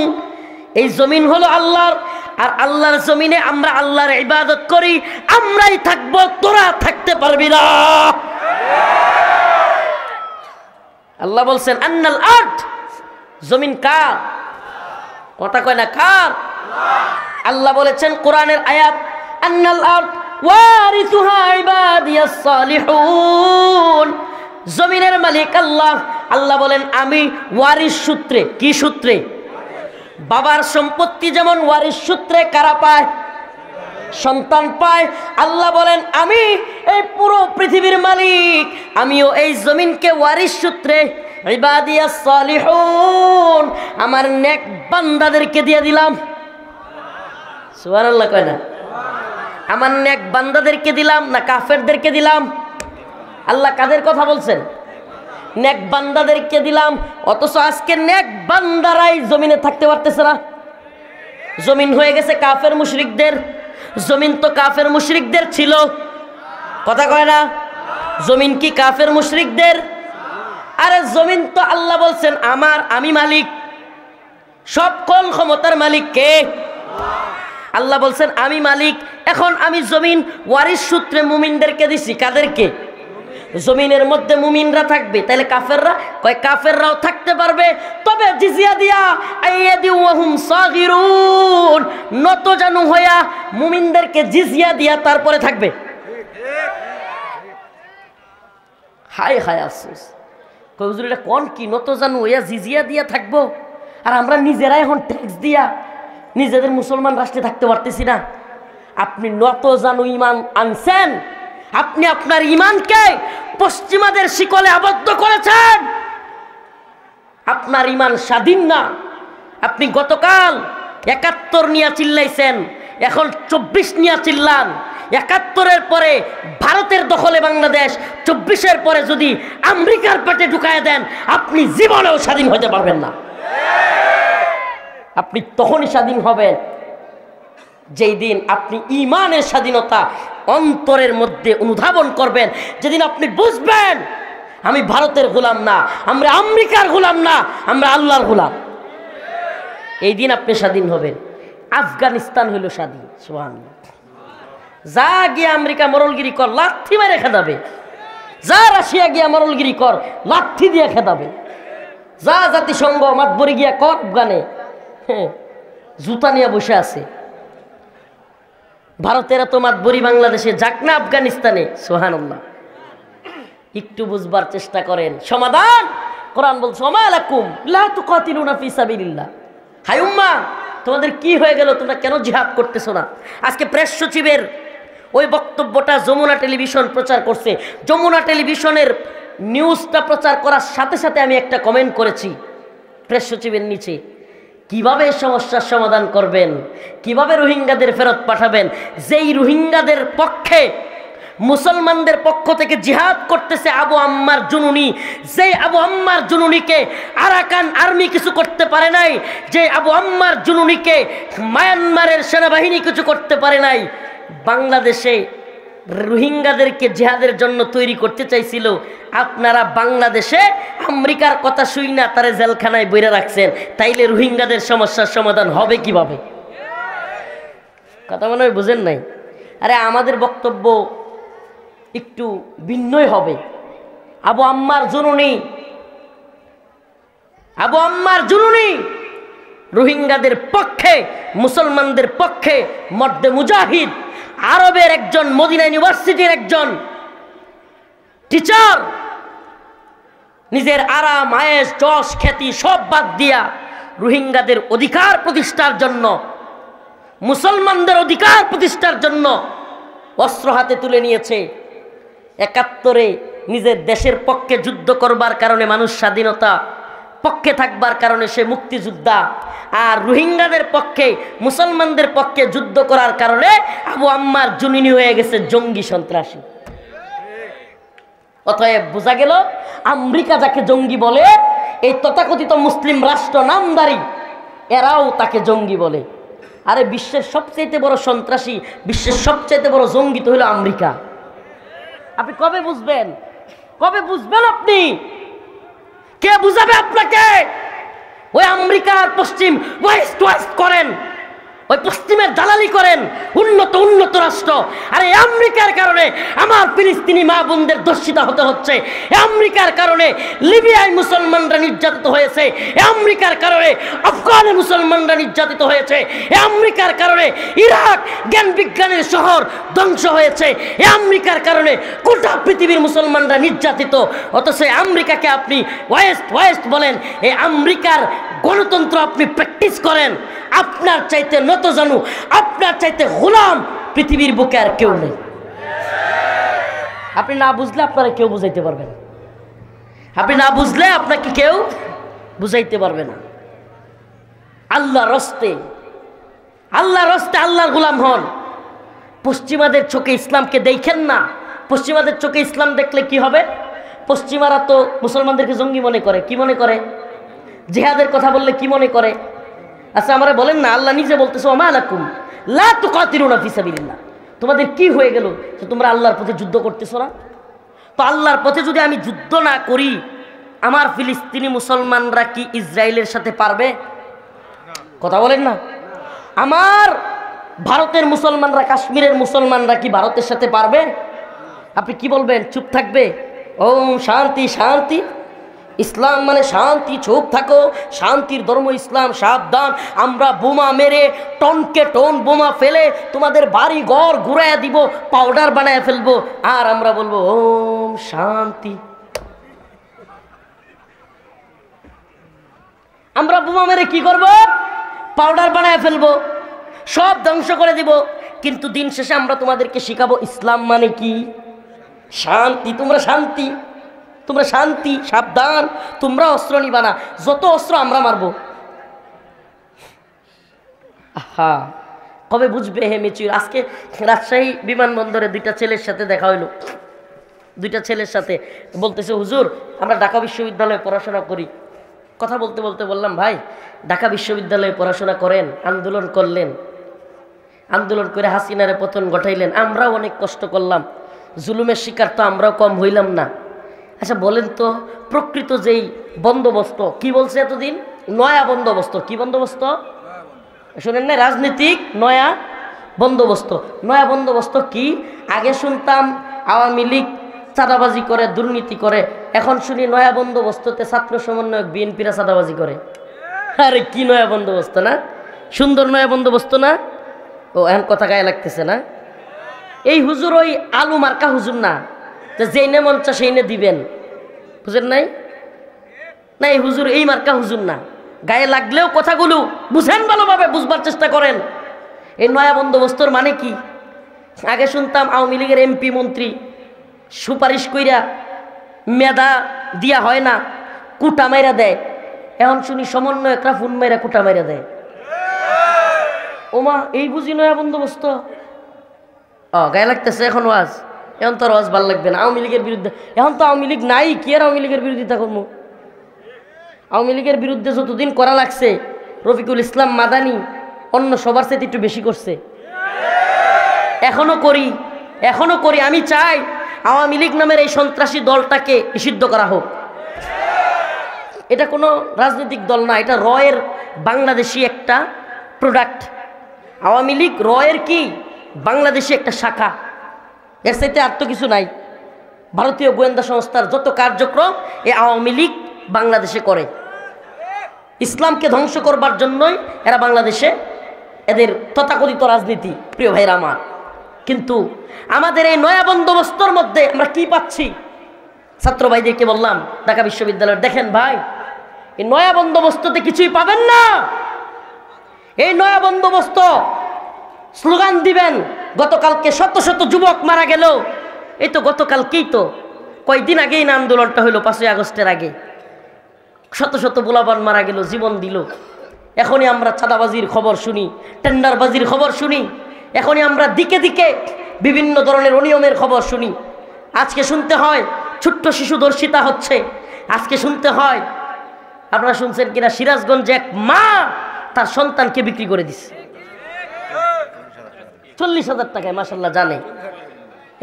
এই জমিন হলো আল্লাহর, আর আল্লাহর জমিনে আমরা আল্লাহর ইবাদত করি, আমরাই থাকবো, তোরা থাকতে পারবি না। আল্লাহ বলছেন আন্নাল আরদ, জমিন কার? কথা কয় না কার? আল্লাহ বলেছেন কোরআনের আয়াত, আন্নাল আরদ ওয়ারিসুহা ইবাদিয়াস সালিহুন, জমিনের মালিক আল্লাহ। আল্লাহ বলেন আমি ওয়ারিস সূত্রে, কি সূত্রে? বাবার সম্পত্তি যেমন ওয়ারিস সূত্রে কারা পায়? সন্তান পায়। আল্লাহ বলেন আমি এই পুরো পৃথিবীর মালিক, আমিও এই জমিনকে ওয়ারিশ সূত্রে ইবাদিয়াস সালিহুন আমার নেক বান্দাদেরকে দিয়ে দিলাম। সুবহানাল্লাহ কয় না? আমার নেক বান্দাদেরকে দিলাম না কাফেরদেরকে দিলাম? আল্লাহ কাদের কথা বলছেন? নেক বান্দাদেরকে দিলাম। অথচ আজকে নেক বান্দারাই জমিনে থাকতে পারতেছে না। জমিন হয়ে গেছে কাফের মুশরিকদের। জমিন তো কাফের মুশরিকদের ছিল, কথা কয় না? জমিন কি কাফের মুশরিকদের? আরে জমিন তো আল্লাহ বলছেন আমি মালিক, সকল ক্ষমতার মালিক কে? আল্লাহ বলছেন আমি মালিক। এখন আমি জমিন ওয়ারিশ সূত্রে মুমিনদেরকে দিছি। কাদেরকে? জমিনের মধ্যে মুমিনরা থাকবে, তাহলে কাফেররা? কয় কাফেররাও থাকতে পারবে, তবে জিজিয়া দিয়া আইয়াদি ওয়াহুম সাগিরুন, নত জানু হইয়া মুমিনদেরকে জিজিয়া দিয়া তারপরে থাকবে। হায় হায় আফসোস। কয় হুজুর এটা কোন কি নত জানু হইয়া জিজিয়া দিয়া থাকবো, আর আমরা নিজেরাই এখন ট্যাক্স দিয়া নিজেদের মুসলমান রাষ্ট্রে থাকতে পারতেছি না। আপনি নত জানু ইমান আনছেন, আপনি আপনার ইমানকে পশ্চিমাদের শিকলে আবদ্ধ করেছেন। আপনার ইমান স্বাধীন না। আপনি গতকাল ৭১ নিয়ে চিল্লাইছেন, এখন ২৪ নিয়ে চিল্লান। ৭১-এর পরে ভারতের দখলে বাংলাদেশ, ২৪-এর পরে যদি আমেরিকার পেটে ঢুকায় দেন, আপনি জীবনেও স্বাধীন হতে পারবেন না। আপনি তখনই স্বাধীন হবেন যেই দিন আপনি ইমানের স্বাধীনতা অন্তরের মধ্যে অনুধাবন করবেন, যেদিন আপনি বুঝবেন আমি ভারতের গোলাম না, আমরা আমেরিকার গোলাম না, আমরা আল্লাহর গোলাম। এই দিন আপনি স্বাধীন হবেন। আফগানিস্তান হইল স্বাধীন। সুবহানাল্লাহ। যা গিয়ে আমেরিকা মরলগিরি কর, লাথি মেরে খেদাবে। যা রাশিয়া গিয়া মরলগিরি কর, লাথি দিয়ে খেদাবে। যা জাতিসংঘ মাতবরি গিয়া কর আফগানে, জুতা নিয়ে বসে আছে। ভারতের এত মাতবরি বাংলাদেশে, যাক না আফগানিস্তানে। সুবহানাল্লাহ। একটু বুঝবার চেষ্টা করেন। সমাধান কোরআন বলছে ওমা লাকুম লা তুকাতিলুনা ফি সাবিলিল্লাহ। হায় উম্মাহ, তোমাদের কি হয়ে গেল? তোমরা কেন জিহাদ করতেছো না? আজকে প্রেস সচিবের ওই বক্তব্যটা যমুনা টেলিভিশন প্রচার করছে। যমুনা টেলিভিশনের নিউজটা প্রচার করার সাথে সাথে আমি একটা কমেন্ট করেছি প্রেস সচিবের নিচে, কিভাবে সমস্যার সমাধান করবেন, কিভাবে রোহিঙ্গাদের ফেরত পাঠাবেন? যেই রোহিঙ্গাদের পক্ষে মুসলমানদের পক্ষ থেকে জিহাদ করতেছে আবু আম্মার জুনুনি, যে আবু আম্মার জুনুনিকে আরাকান আর্মি কিছু করতে পারে নাই, যে আবু আম্মার জুনুনিকে মায়ানমারের সেনাবাহিনী কিছু করতে পারে নাই, বাংলাদেশে রোহিঙ্গাদেরকে জিহাদের জন্য তৈরি করতে চাইছিল। আপনারা বাংলাদেশে আমেরিকার কথা শুই না তারে জেলখানায় বইরে রাখছেন, তাইলে রোহিঙ্গাদের সমস্যার সমাধান হবে কিভাবে? কথা মনে হয় বুঝেন নাই। আরে আমাদের বক্তব্য একটু ভিন্নই হবে। আবু আম্মার জুনুনি রোহিঙ্গাদের পক্ষে, মুসলমানদের পক্ষে মর্দে মুজাহিদ, আরবের একজন, মদিনা ইউনিভার্সিটির একজন টিচার, নিজের আরাম আয়েশ যশ খ্যাতি সব বাদ দিয়া রোহিঙ্গাদের অধিকার প্রতিষ্ঠার জন্য, মুসলমানদের অধিকার প্রতিষ্ঠার জন্য অস্ত্র হাতে তুলে নিয়েছে। ৭১-এ নিজের দেশের পক্ষে যুদ্ধ করবার কারণে মানুষ স্বাধীনতা পক্ষে থাকবার কারণে সে মুক্তিযোদ্ধা, আর রোহিঙ্গাদের পক্ষে, মুসলমানদের পক্ষে যুদ্ধ করার কারণে আবু আম্মার জুনুনি হয়ে গেছে জঙ্গি সন্ত্রাসী। অতএব বোঝা গেল আমেরিকা যাকে জঙ্গি বলে, এই তথাকথিত মুসলিম রাষ্ট্র নামদারি এরাও তাকে জঙ্গি বলে। আরে বিশ্বের সবচেয়ে বড় সন্ত্রাসী, বিশ্বের সবচেয়ে বড় জঙ্গি তো হলো আমেরিকা। আপনি কবে বুঝবেন? কবে বুঝবেন আপনি? কে বুঝাবে আপনাকে? ওই আমেরিকার পশ্চিম ওয়েস্ট করেন, ওই পশ্চিমের দালালি করেন, উন্নত রাষ্ট্র। আরে আমেরিকার কারণে আমার ফিলিস্তিনি মা বোনদের দর্শিতা হতে হচ্ছে। আমেরিকার কারণে লিবিয়ায় মুসলমানরা নির্যাতিত হয়েছে। আমেরিকার কারণে আফগানে মুসলমানরা নির্যাতিত হয়েছে। আমেরিকার কারণে ইরাক জ্ঞান বিজ্ঞানের শহর ধ্বংস হয়েছে। আমেরিকার কারণে গোটা পৃথিবীর মুসলমানরা নির্যাতিত। অথচ আমেরিকাকে আপনি ওয়েস্ট বলেন। এই আমেরিকার গণতন্ত্র আপনি প্র্যাকটিস করেন। আপনার চাইতে নত জানু, আপনার চাইতে গোলাম পৃথিবীর বুকে আর কেউ নেই। আপনি না বুঝলে আপনারা কেউ বুঝাইতে পারবেন না, আপনি না বুঝলে আপনাকে কেউ বুঝাইতে পারবে না। আল্লাহর রাস্তে, আল্লাহর রাস্তে আল্লাহর গোলাম হন। পশ্চিমাদের চোখে ইসলামকে দেখেন না। পশ্চিমাদের চোখে ইসলাম দেখলে কি হবে? পশ্চিমারা তো মুসলমানদেরকে জঙ্গি মনে করে। কি মনে করে? জিহাদের কথা বললে কি মনে করে? আচ্ছা আমরা বলেন না, আল্লাহ নিজে বলতেছে ওমা লাকুম লা তুকাতিলুনা ফি সাবিলিল্লাহ, তোমাদের কি হয়ে গেল যে তোমরা আল্লাহর পথে যুদ্ধ করতেছো না? তো আল্লাহর পথে যদি আমি যুদ্ধ না করি, আমার ফিলিস্তিনি মুসলমানরা কি ইসরায়েলের সাথে পারবে? কথা বলেন না। আমার ভারতের মুসলমানরা, কাশ্মীরের মুসলমানরা কি ভারতের সাথে পারবে? আপনি কি বলবেন? চুপ থাকবে? ওম শান্তি শান্তি, ইসলাম মানে শান্তি, চুপ থাকো, শান্তির ধর্ম ইসলাম, সাবধান, আমরা বোমা মেরে টনকে টন বোমা ফেলে তোমাদের বাড়ি ঘর ঘুরাইয়া দিব, পাউডার বানায় ফেলবো, আর আমরা বলবো ওম শান্তি। আমরা বোমা মেরে কি করব? পাউডার বানায় ফেলবো, সব ধ্বংস করে দিব। কিন্তু দিন শেষে আমরা তোমাদেরকে শিখাবো ইসলাম মানে কি? শান্তি। তোমরা শান্তি, তোমরা শান্তি, সাবধান, তোমরা অস্ত্র নিবা না, যত অস্ত্র আমরা মারবো। আহা, কবে বুঝবে হে মেচুর? আজকে রাজশাহী বিমানবন্দরে দুইটা ছেলের সাথে দেখা হইলো। দুইটা ছেলের সাথে বলতেছে, হুজুর আমরা ঢাকা বিশ্ববিদ্যালয়ে পড়াশোনা করি। কথা বলতে বলতে বললাম, ভাই ঢাকা বিশ্ববিদ্যালয়ে পড়াশোনা করেন, আন্দোলন করলেন, আন্দোলন করে হাসিনারে পতন ঘটাইলেন, আমরাও অনেক কষ্ট করলাম, জুলুমের শিকার তো আমরাও কম হইলাম না। আচ্ছা বলেন তো, প্রকৃত যেই বন্দোবস্ত, কি বলছে এতদিন? নয়া বন্দোবস্ত। কি বন্দোবস্ত শোনেন না? রাজনীতিক নয়া বন্দোবস্ত। নয়া বন্দোবস্ত কি? আগে শুনতাম আওয়ামী লীগ চাঁদাবাজি করে, দুর্নীতি করে, এখন শুনি নয়া বন্দোবস্ততে ছাত্র সমন্বয়ক বিএনপিরা চাঁদাবাজি করে। আরে কি নয়া বন্দোবস্ত না? সুন্দর নয়া বন্দোবস্ত না? ও এখন কথা গায়ে লাগতেছে না? এই হুজুর ওই আলু মার্কা হুজুর না, যেই নে মঞ্চা সেই নে দিবেন, বুঝেন নাই? না, এই হুজুর এই মার্কা হুজুর না। গায়ে লাগলেও কথাগুলো বুঝেন, ভালোভাবে বুঝবার চেষ্টা করেন। এই নয়া বন্দোবস্তর মানে কি? আগে শুনতাম আওয়ামী লীগের এমপি মন্ত্রী সুপারিশ কইরা মেধা দিয়া হয় না, কুটা মাইরা দেয়। এখন শুনি সমন্বয়করা ফোন মাইরা কুটা মাইরা দেয়। ওমা, এই বুঝি নয়া বন্দোবস্ত? গায়ে লাগতেছে এখন ওয়াজ। এখন তো ওয়াজ ভালো লাগবে না আওয়ামী লীগের বিরুদ্ধে। এখন তো আওয়ামী লীগ নাই, কি আর আওয়ামী লীগের বিরোধিতা করবো? আওয়ামী লীগের বিরুদ্ধে যতদিন করা লাগছে, রফিকুল ইসলাম মাদানি অন্য সবার সাথে একটু বেশি করছে। এখনো করি, এখনো করি। আমি চাই আওয়ামী লীগ নামের এই সন্ত্রাসী দলটাকে নিষিদ্ধ করা হোক। এটা কোনো রাজনৈতিক দল না, এটা রয়ের বাংলাদেশি একটা প্রোডাক্ট। আওয়ামী লীগ রয়ের কি বাংলাদেশি একটা শাখা, এর সাথে আর তো কিছু নাই। ভারতীয় গোয়েন্দা সংস্থার যত কার্যক্রম এই আওয়ামী লীগ বাংলাদেশে করে। ইসলামকে ধ্বংস করবার জন্যই এরা বাংলাদেশে এদের তথাকথিত রাজনীতি। প্রিয় ভাইরা আমার, কিন্তু আমাদের এই নয়া বন্দোবস্তর মধ্যে আমরা কি পাচ্ছি? ছাত্র ভাইদেরকে বললাম ঢাকা বিশ্ববিদ্যালয়ের, দেখেন ভাই, এই নয়া বন্দোবস্ততে কিছুই পাবেন না। এই নয়া বন্দোবস্ত স্লোগান দিবেন, গতকালকে শত শত যুবক মারা গেল। এই তো গতকালকেই তো, কয়েকদিন আগেই না আন্দোলনটা হইল, 5ই আগস্টের আগে শত শত পোলাপান মারা গেল, জীবন দিল। এখনই আমরা চাঁদাবাজির খবর শুনি, টেন্ডারবাজির খবর শুনি, এখনই আমরা দিকে দিকে বিভিন্ন ধরনের অনিয়মের খবর শুনি। আজকে শুনতে হয় ছোট্ট শিশু ধর্ষিতা হচ্ছে। আজকে শুনতে হয়, আপনারা শুনছেন কিনা, সিরাজগঞ্জে এক মা তার সন্তানকে বিক্রি করে দিচ্ছে 40,000 টাকায়। মাশাআল্লাহ, জানে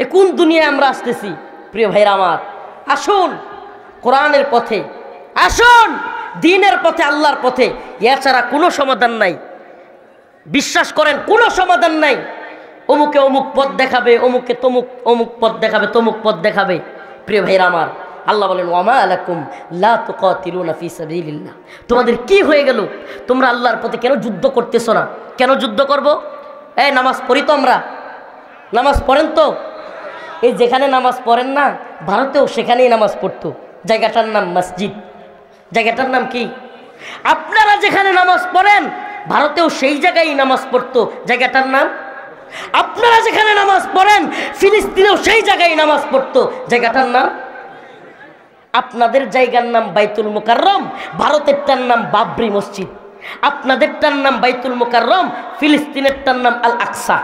এ কোন দুনিয়ায় আমরা আসতেছি? প্রিয় ভাইরা আমার, আসুন কোরআনের পথে, আসুন দ্বীনের পথে, আল্লাহর পথে। এছাড়া কোনো সমাধান নাই। বিশ্বাস করেন, কোনো সমাধান নাই। অমুকে অমুক পথ দেখাবে, অমুকে তমুক অমুক পথ দেখাবে, তমুক পথ দেখাবে। প্রিয় ভাইরা আমার, আল্লাহ বলেন ওয়ামা লাকুম লা তুকাতিলুনা ফি সাবিলিল্লাহ, তোমাদের কি হয়ে গেল? তোমরা আল্লাহর পথে কেন যুদ্ধ করতেছো না? কেন যুদ্ধ করব? এই নামাজ পড়ি তো আমরা, নামাজ পড়েন তো? এই যেখানে নামাজ পড়েন না, ভারতেও সেখানেই নামাজ পড়তো। জায়গাটার নাম মসজিদ। জায়গাটার নাম কি? আপনারা যেখানে নামাজ পড়েন, ভারতেও সেই জায়গায় নামাজ পড়তো। জায়গাটার নাম আপনারা যেখানে নামাজ পড়েন ফিলিস্তিনেও সেই জায়গায় নামাজ পড়তো, জায়গাটার নাম, আপনাদের জায়গার নাম বাইতুল মুকাররম, ভারতেরটার নাম বাবরি মসজিদ। আপনাদেরটার নাম বাইতুল মুকাররম, ফিলিস্তিনেরটার নাম আল আকসা।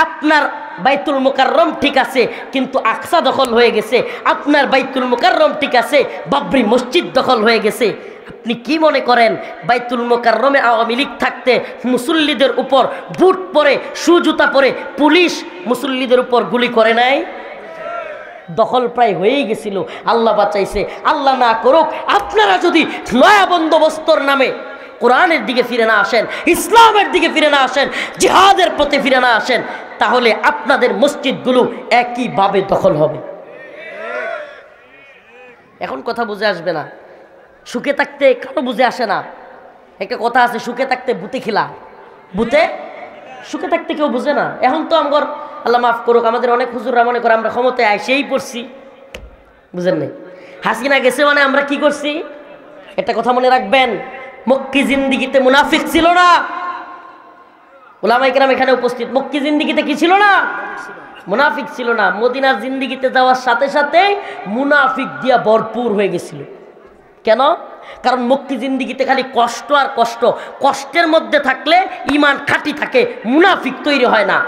আপনার বাইতুল মুকাররম ঠিক আছে, কিন্তু আকসা দখল হয়ে গেছে। আপনার বাইতুল মুকাররম ঠিক আছে, বাবরি মসজিদ দখল হয়ে গেছে। আপনি কি মনে করেন বাইতুল মুকাররমে আওয়ামী লীগ থাকতে মুসল্লিদের উপর বুট পরে, শু জুতা পরে পুলিশ মুসল্লিদের উপর গুলি করে নাই? দখল প্রায় হয়েই গেছিল, আল্লাহ বাঁচাইছে। আল্লাহ না করুক আপনারা যদি নয়া বন্দোবস্তর নামে কোরআনের দিকে ফিরে না আসেন, ইসলামের দিকে ফিরে না আসেন, জিহাদের পথে ফিরে না আসেন, তাহলে আপনাদের মসজিদগুলো একইভাবে দখল হবে। এখন কথা বুঝে আসবে না, সুখে থাকতে কেন বুঝে আসে না? একটা কথা আছে, সুখে থাকতে ভূতে খিলা, ভূতে সুখে থাকতে কেউ বুঝে না। এখন তো আমার আল্লাহ মাফ করুক, আমাদের অনেক হুজুররা মনে করে আমরা ক্ষমতায় আইসেই পড়ছি, বুঝেন নাই? হাসিনা গেছে মানে আমরা কি করছি? একটা কথা মনে রাখবেন, মক্কি জিন্দিগিতে মুনাফিক ছিল না। উলামায়ে কেরাম এখানে উপস্থিত, মক্কি জিন্দিগিতে কি ছিল না? মুনাফিক ছিল না। মদিনার জিন্দিগিতে যাওয়ার সাথে সাথে মুনাফিক দিয়া ভরপুর হয়ে গেছিল। কেন? কারণ মক্কি জিন্দিগিতে খালি কষ্ট আর কষ্ট, কষ্টের মধ্যে থাকলে ইমান খাঁটি থাকে, মুনাফিক তৈরি হয় না।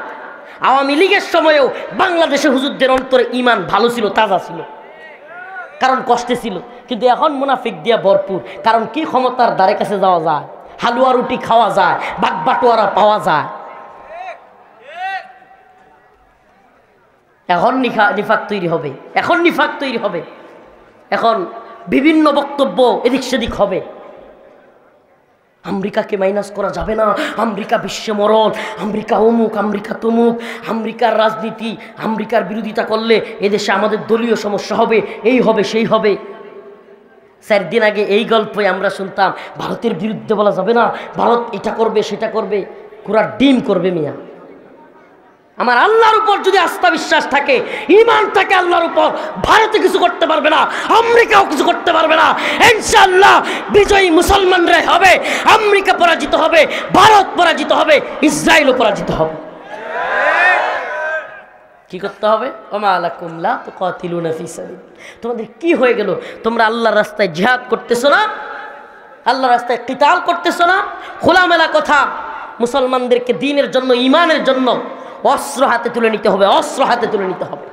আওয়ামী লীগের সময়েও বাংলাদেশে হুজুরদের অন্তরে ইমান ভালো ছিল, তাজা ছিল, কারণ কষ্টে ছিল। কিন্তু এখন মুনাফিক দিয়া ভরপুর, কারণ কি ক্ষমতার দ্বারে কাছে যাওয়া যায়, হালুয়া রুটি খাওয়া যায়, বাগবাটোয়ারা পাওয়া যায়। এখন নিফাক তৈরি হবে, এখন নিফাক তৈরি হবে, এখন বিভিন্ন বক্তব্য এদিক সেদিক হবে। আমেরিকাকে মাইনাস করা যাবে না, আমেরিকা বিশ্বে মরল, আমেরিকা অমুক, আমেরিকা তমুক, আমেরিকার রাজনীতি, আমেরিকার বিরোধিতা করলে এদেশে আমাদের দলীয় সমস্যা হবে, এই হবে সেই হবে। 4 দিন আগে এই গল্পই আমরা শুনতাম, ভারতের বিরুদ্ধে বলা যাবে না, ভারত এটা করবে সেটা করবে, পুরা ডিম করবে মিয়া। আমার আল্লাহর উপর যদি আস্থা বিশ্বাস থাকে, ঈমান থাকে আল্লাহর উপর, ভারতে কিছু করতে পারবে না, আমেরিকাও কিছু করতে পারবে না। ইনশাআল্লাহ বিজয়ী মুসলমানরাই হবে। আমেরিকা পরাজিত হবে, ভারত পরাজিত হবে, ইসরায়েলও পরাজিত হবে। কি করতে হবে? ওমা আলাকুম লা তুকাতিলুনা ফি সাবিল। তোমাদের কি হয়ে গেল? তোমরা আল্লাহর রাস্তায় জিহাদ করতেছো না, আল্লাহর রাস্তায় কিতাল করতেছো না? খোলামেলা কথা, মুসলমানদেরকে দ্বীনের জন্য, ঈমানের জন্য অস্ত্র হাতে তুলে নিতে হবে, অস্ত্র হাতে তুলে নিতে হবে।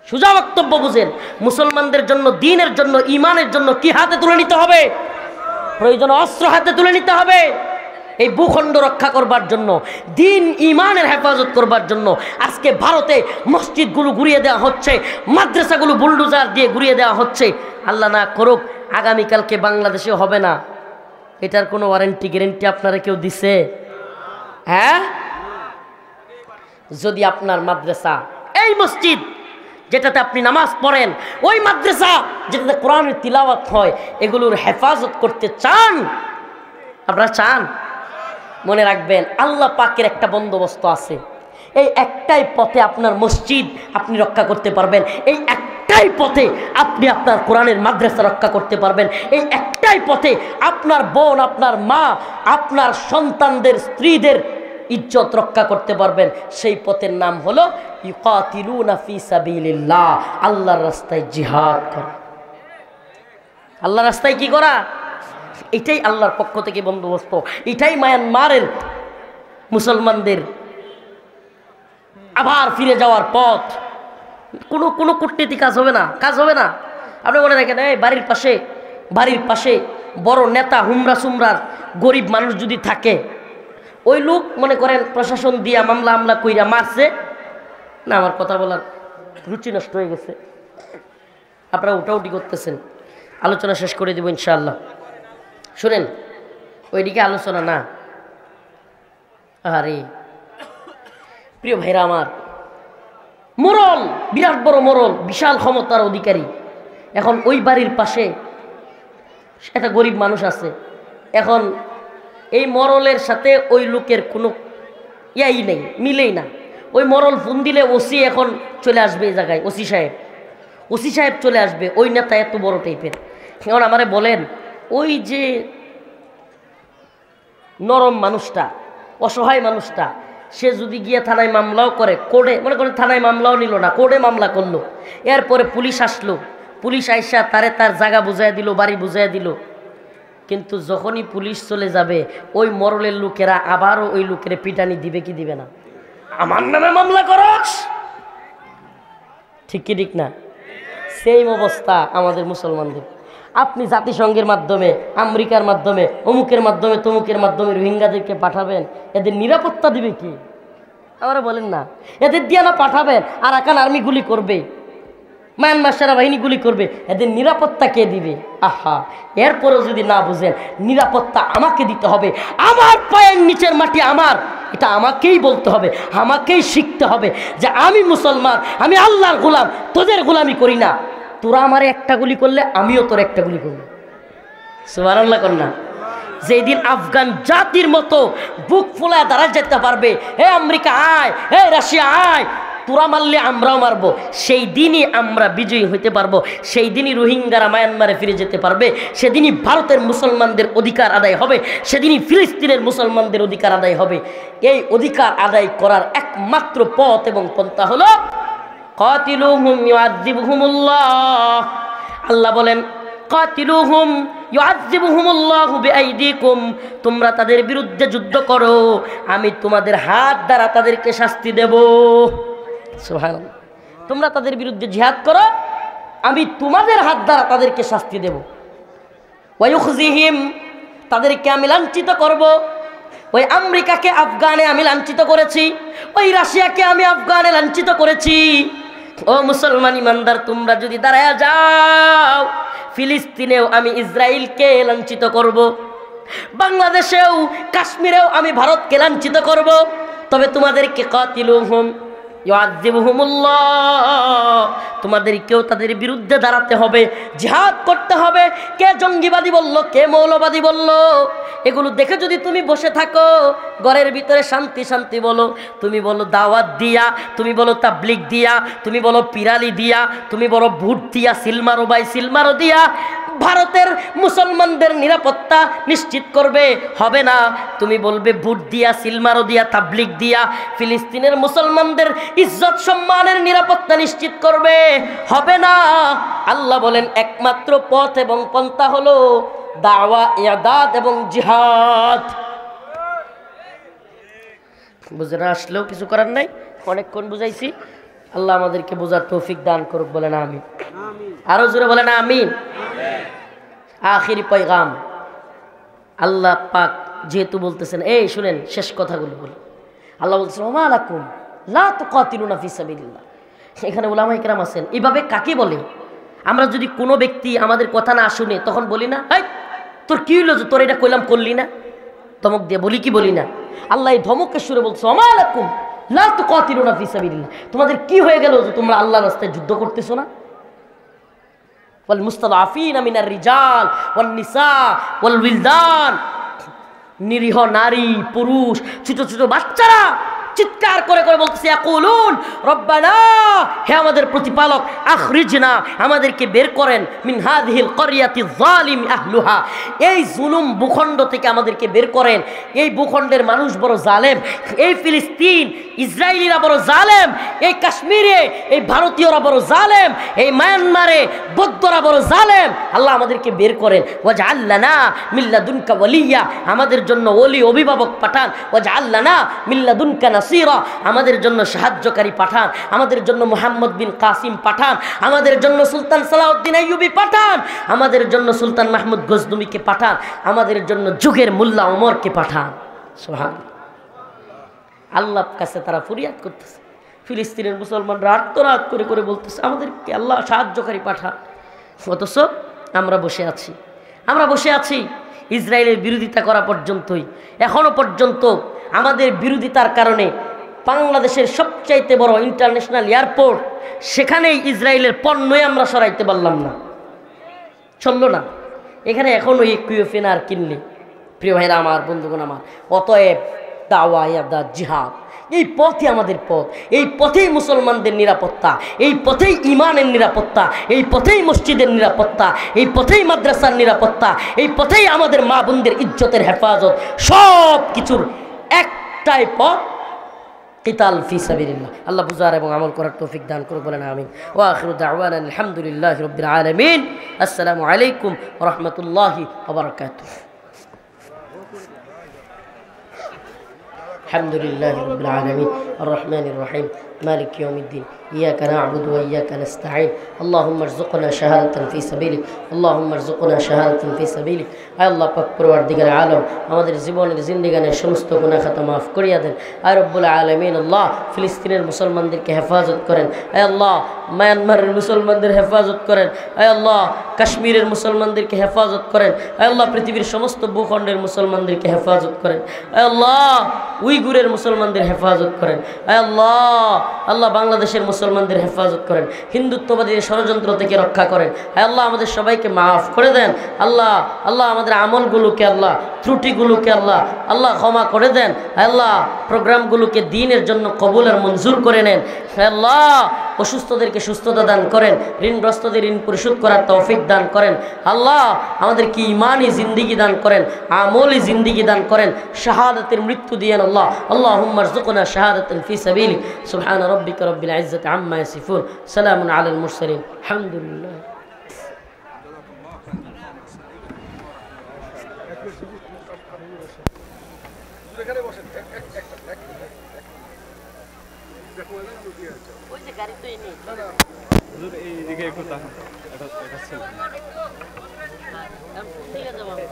সোজা বক্তব্য বুঝেন, মুসলমানদের জন্য, দ্বীনের জন্য, ঈমানের জন্য কি হাতে তুলে নিতে হবে? প্রয়োজন অস্ত্র হাতে তুলে নিতে হবে। এই ভূখণ্ড রক্ষা করবার জন্য, দ্বীন ঈমানের হেফাজত করবার জন্য আজকে ভারতে মসজিদগুলো ঘুরিয়ে দেওয়া হচ্ছে, মাদ্রাসাগুলো বুলডোজার দিয়ে ঘুরিয়ে দেওয়া হচ্ছে। আল্লাহ না করুক আগামীকালকে বাংলাদেশে হবে না, এটার কোনো ওয়ারেন্টি গ্যারেন্টি আপনারা কেউ দিছে? হ্যাঁ? যদি আপনার মাদ্রাসা, এই মসজিদ যেটাতে আপনি নামাজ পড়েন, ওই মাদ্রাসা যেটাতে কোরআনের তিলাওয়াত হয়, এগুলোর হেফাজত করতে চান, আপনারা চান, মনে রাখবেন আল্লাহ পাকের একটা বন্দোবস্ত আছে। এই একটাই পথে আপনার মসজিদ আপনি রক্ষা করতে পারবেন, এই একটাই পথে আপনি আপনার কোরআনের মাদ্রাসা রক্ষা করতে পারবেন, এই একটাই পথে আপনার বোন, আপনার মা, আপনার সন্তানদের, স্ত্রীদের ইজ্জত রক্ষা করতে পারবেন। সেই পথের নাম হলো ইউকাতিলুনা ফি সাবিলিল্লাহ, আল্লাহর রাস্তায় জিহাদ করা। আল্লাহর রাস্তায় কি করা? এটাই আল্লাহর পক্ষ থেকে বন্দোবস্ত, এটাই মায়ানমারের মুসলমানদের আবার ফিরে যাওয়ার পথ। কোনো কূটনীতি কাজ হবে না, কাজ হবে না। আপনি মনে রাখেন, এই বাড়ির পাশে বড় নেতা, হুমরা সুমরার গরিব মানুষ যদি থাকে, ওই লোক মনে করেন প্রশাসন দিয়া মামলা আমলা কইরা মারছে না, আমার কথা বলার রুচি নষ্ট হয়ে গেছে, আপনারা উঠাউটি করতেছেন, আলোচনা শেষ করে দেব ইনশাআল্লাহ। শুনেন, ওইদিকে আলোচনা না। আরে প্রিয় ভাইরা আমার, মোরল, বিরাট বড় মোরল, বিশাল ক্ষমতার অধিকারী, এখন ওই বাড়ির পাশে একটা গরিব মানুষ আছে। এখন এই মরলের সাথে ওই লোকের কোনো ইয়াই নেই, মিলেই না। ওই মরল ফোন দিলে ওসি এখন চলে আসবে এই জায়গায়, ওসি সাহেব চলে আসবে, ওই নেতা এত বড় টাইপের। এখন আমারে বলেন, ওই যে নরম মানুষটা, অসহায় মানুষটা, সে যদি গিয়ে থানায় মামলাও করে, কোর্টে মনে করেন থানায় মামলাও নিল না, কোর্টে মামলা করলো, এরপরে পুলিশ আসলো, পুলিশ আইসা তারে তার জায়গা বুঝাই দিল, বাড়ি বুঝাই দিল, কিন্তু যখনই পুলিশ চলে যাবে ওই মরলের লোকেরা আবারও ওই লোকের পিটানি দিবে কি দিবে না? আমার নামে মামলা করস, ঠিক কি ঠিক না? সেম অবস্থা আমাদের মুসলমানদের। আপনি জাতিসংঘের মাধ্যমে, আমেরিকার মাধ্যমে, অমুকের মাধ্যমে, তমুকের মাধ্যমে রোহিঙ্গাদেরকে পাঠাবেন, এদের নিরাপত্তা দিবে কি? আমরা বলেন না, এদের দিয়ে না পাঠাবেন, আরাকান আর্মি গুলি করবে, মায়ানমার সেনাবাহিনী গুলি করবে, এদের নিরাপত্তা কে দিবে? আহা, এরপরেও যদি না বুঝেন নিরাপত্তা আমাকে দিতে হবে, আমার পায়ের নিচের মাটি আমার, এটা আমাকেই বলতে হবে, আমাকেই শিখতে হবে যে আমি মুসলমান, আমি আল্লাহর গোলাম, তোদের গোলামি করি না। তোরা আমার একটা গুলি করলে আমিও তোর একটা গুলি করব। সুবহানাল্লাহ কর না। যেদিন আফগান জাতির মতো বুক ফুলায় দাঁড়ায় যেতে পারবে, হে আমেরিকা আয়, হে রাশিয়া আয়, তোরা মারলে আমরাও মারবো, সেই দিনই আমরা বিজয়ী হইতে পারবো, সেই দিনই রোহিঙ্গারা মায়ানমারে ফিরে যেতে পারবে, সেদিনই ভারতের মুসলমানদের অধিকার আদায় হবে, সেদিনই ফিলিস্তিনের মুসলমানদের অধিকার আদায় হবে। এই অধিকার আদায় করার একমাত্র পথ এবং পন্থা হলো কাতিলুহুম ইউআযিবুহুমুল্লাহ। আল্লাহ বলেন কাতিলুহুম ইউআযিবুহুমুল্লাহু বিআইদিকুম, তোমরা তাদের বিরুদ্ধে যুদ্ধ করো, আমি তোমাদের হাত দ্বারা তাদেরকে শাস্তি দেব। সুবহানাল্লাহ। তোমরা তাদের বিরুদ্ধে জিহাদ করো, আমি তোমাদের হাত দ্বারা তাদেরকে শাস্তি দেব। ওয়ায়ুখজিহিম, তাদেরকে আমি লাঞ্ছিত করব। ওই আমেরিকাকে আফগানে আমি লাঞ্ছিত করেছি, ওই রাশিয়াকে আমি আফগানে লাঞ্ছিত করেছি। ও মুসলমান ইমানদার, তোমরা যদি দাঁড়ায় যাও, ফিলিস্তিনেও আমি ইসরায়েলকে লাঞ্ছিত করব, বাংলাদেশেও কাশ্মীরেও আমি ভারতকে লাঞ্ছিত করব। তবে তোমাদেরকে কাতিলুহুম ইউআযিবুহুমুল্লাহ, তোমাদেরকেও তাদের বিরুদ্ধে দাঁড়াতে হবে, জিহাদ করতে হবে। কে জঙ্গিবাদী বলল, কে মৌলবাদী বলল, এগুলো দেখে যদি তুমি বসে থাকো, ঘরের ভিতরে শান্তি শান্তি বলো, তুমি বলো দাওয়াত দিয়া, তুমি বলো তাবলিগ দিয়া, তুমি বলো পিরালি দিয়া, তুমি বলো ভোট দিয়া, সিলমারো বাই সিলমারো দিয়া ভারতের মুসলমানদের নিরাপত্তা নিশ্চিত করবে, হবে না। তুমি বলবে ভোট দিয়া, সিলমারো দিয়া, তাবলিগ দিয়া ফিলিস্তিনের মুসলমানদের ইজ্জত সম্মানের নিরাপত্তা নিশ্চিত করবে, হবে না। আল্লাহ বলেন একমাত্র পথ এবং পন্থা হলো দাওয়া, ইয়াদাত এবং জিহাদ। বুঝে না আসলেও কিছু করার নাই, অনেকক্ষণ বুঝাইছি। আল্লাহ আমাদেরকে বোঝার তৌফিক দান করুক, বলেন আমিন। আরো জোরে বলেন আমিন। আখিরি পয়গাম, আল্লাহ পাক যেহেতু বলতেছেন, এই শুনেন শেষ কথাগুলো বলি। আল্লাহ বলতেছেন ওমা লাকুম লা তুকাতিলুনা ফি সাবিলিল্লাহ। এখানে উলামায়ে কেরাম আছেন, এইভাবে কাকে বলে? আমরা যদি কোনো ব্যক্তি আমাদের কথা না শুনে তখন বলি না, এই তোর কি হইলো যে তোর এটা কইলাম করলি না, ধমক দিয়ে বলি কি বলি না? আল্লাহ এই ধমকের সুরে বলছে ওমা লাকুম লা তুকাতিলুনা ফি সাবিলিল্লাহ, তোমাদের কি হয়ে গেল যে তোমরা আল্লাহর রাস্তায় যুদ্ধ করতেছো না? ওয়াল মুস্তাদআফিনা মিনার রিজাল ওয়ান নিসা ওয়াল উইলদান, নিরীহ নারী পুরুষ ছোট ছোট বাচ্চারা চিৎকার করে করে বলতেছে ইয়াকুলুন রব্বানা, হে আমাদের প্রতিপালক, আখরিজনা, আমাদেরকে বের করেন, মিন হাযিহিল ক্বরিয়াতি যালিম আহলুহা, এই জুলুম ভূখণ্ড থেকে আমাদেরকে বের করেন। এই ভূখণ্ডের মানুষ বড় জালেম, এই ফিলিস্তিন ইসরায়েলিরা বড় জালেম, এই কাশ্মীরে এই ভারতীয়রা বড় জালেম, এই মায়ানমারে বৌদ্ধরা বড় জালেম। আল্লাহ আমাদেরকে বের করেন। ওয়াজআল লানা মিন লাদুনকা ওয়ালিয়্যা, আমাদের জন্য ওলি অভিভাবক পাঠান। ওয়াজআল লানা মিন লাদুনকা নাসীরা, আমাদের জন্য সাহায্যকারী পাঠান। আমাদের জন্য মুহাম্মদ বিন কাসিম পাঠান। আমাদের জন্য সুলতান সালাউদ্দিন আইয়ুবী পাঠান। আমাদের জন্য সুলতান মাহমুদ গজনবীকে পাঠান। আমাদের জন্য যুগের মোল্লা ওমরকে পাঠান। সুবহানাল্লাহ। আল্লাহর কাছে তারা ফরিয়াদ করতেছে, ফিলিস্তিনের মুসলমানরা আর্তনাদ করে করে বলতেছে আমাদেরকে আল্লাহ সাহায্যকারী পাঠান। অথচ আমরা বসে আছি, আমরা বসে আছি ইসরায়েলের বিরোধিতা করা পর্যন্তই। এখনো পর্যন্ত আমাদের বিরোধিতার কারণে বাংলাদেশের সবচাইতে বড় ইন্টারন্যাশনাল এয়ারপোর্ট, সেখানেই ইসরায়েলের পণ্যই আমরা সরাইতে পারলাম না, চললো না। এখানে এখনও ইকুইপমেন্ট আর কিনলে, প্রিয় ভাইরা আমার, বন্ধুগণ আমার, অতএব দাওয়া ইয়াদাত জিহাদ, এই পথই আমাদের পথ। এই পথেই মুসলমানদের নিরাপত্তা, এই পথেই ইমানের নিরাপত্তা, এই পথেই মসজিদের নিরাপত্তা, এই পথেই মাদ্রাসার নিরাপত্তা, এই পথেই আমাদের মা বোনদের ইজ্জতের হেফাজত। সব কিছুর একটাই পথ, কিতাল ফি সাবিলিল্লাহ। আল্লাহ বুঝার এবং আমল করার তৌফিক দান করুন, বলেন আমিন। ওয়া আখিরু দাওয়ানা আলহামদুলিল্লাহি রাব্বিল আলামিন। আসসালামু আলাইকুম ওয়া রাহমাতুল্লাহি ওয়া বারাকাতুহু। الحمد لله رب العالمين الرحمن الرحيم مالك يوم الدين إياك نعبد وإياك نستعين اللهم ارزقنا شهادة في سبيلك اللهم ارزقنا شهادة في سبيلك আয় আল্লাহ পাক পরওয়ারদিগার আলম আমাদের জীবনের জিন্দেগানের সমস্ত গুনাহ খাতা মাফ করিয়া দেন। আয় রব্বুল আলামিন আল্লাহ ফিলিস্তিনের মুসলমানদেরকে হেফাজত করেন। আয় আল্লাহ মায়ানমারের মুসলমানদের হেফাজত করেন। আয় আল্লাহ কাশ্মীরের মুসলমানদেরকে হেফাজত করেন। আয় আল্লাহ পৃথিবীর সমস্ত ভূখণ্ডের মুসলমানদেরকে হেফাজত করেন। আয় আল্লাহ উইগুরের মুসলমানদের হেফাজত করেন। আয় আল্লাহ আল্লাহ বাংলাদেশের মুসলমানদের হেফাজত করেন। হিন্দুত্ববাদীদের ষড়যন্ত্র থেকে রক্ষা করেন। আয় আল্লাহ আমাদের সবাইকে মাফ করে দেন। আল্লাহ আল্লাহ আমাদের আমলগুলোকে আল্লাহ ত্রুটিগুলোকে আল্লাহ আল্লাহ ক্ষমা করে দেন। আল্লাহ প্রোগ্রামগুলোকে দ্বীনের জন্য কবুল আর মঞ্জুর করে নেন। আল্লাহ অসুস্থদেরকে সুস্থতা দান করেন। ঋণগ্রস্তদের ঋণ পরিশোধ করার তৌফিক দান করেন। আল্লাহ আমাদেরকে ঈমানি জিন্দেগি দান করেন, আমলি জিন্দেগি দান করেন, শাহাদাতের মৃত্যু দিয়েন। আল্লাহ আল্লাহুম্মা রযুকনা শাহাদাতান ফি সাবিলিক সুবহান রাব্বিকা রাব্বিল ইজ্জাতি আম্মা ইয়াসিফুন সালামুন আলাল মুরসালিন আলহামদুলিল্লাহ। ওই যে গাড়ি তো এনে এইদিকে একটু তাকান, এটা ছিল ঠিক আছে বাবা।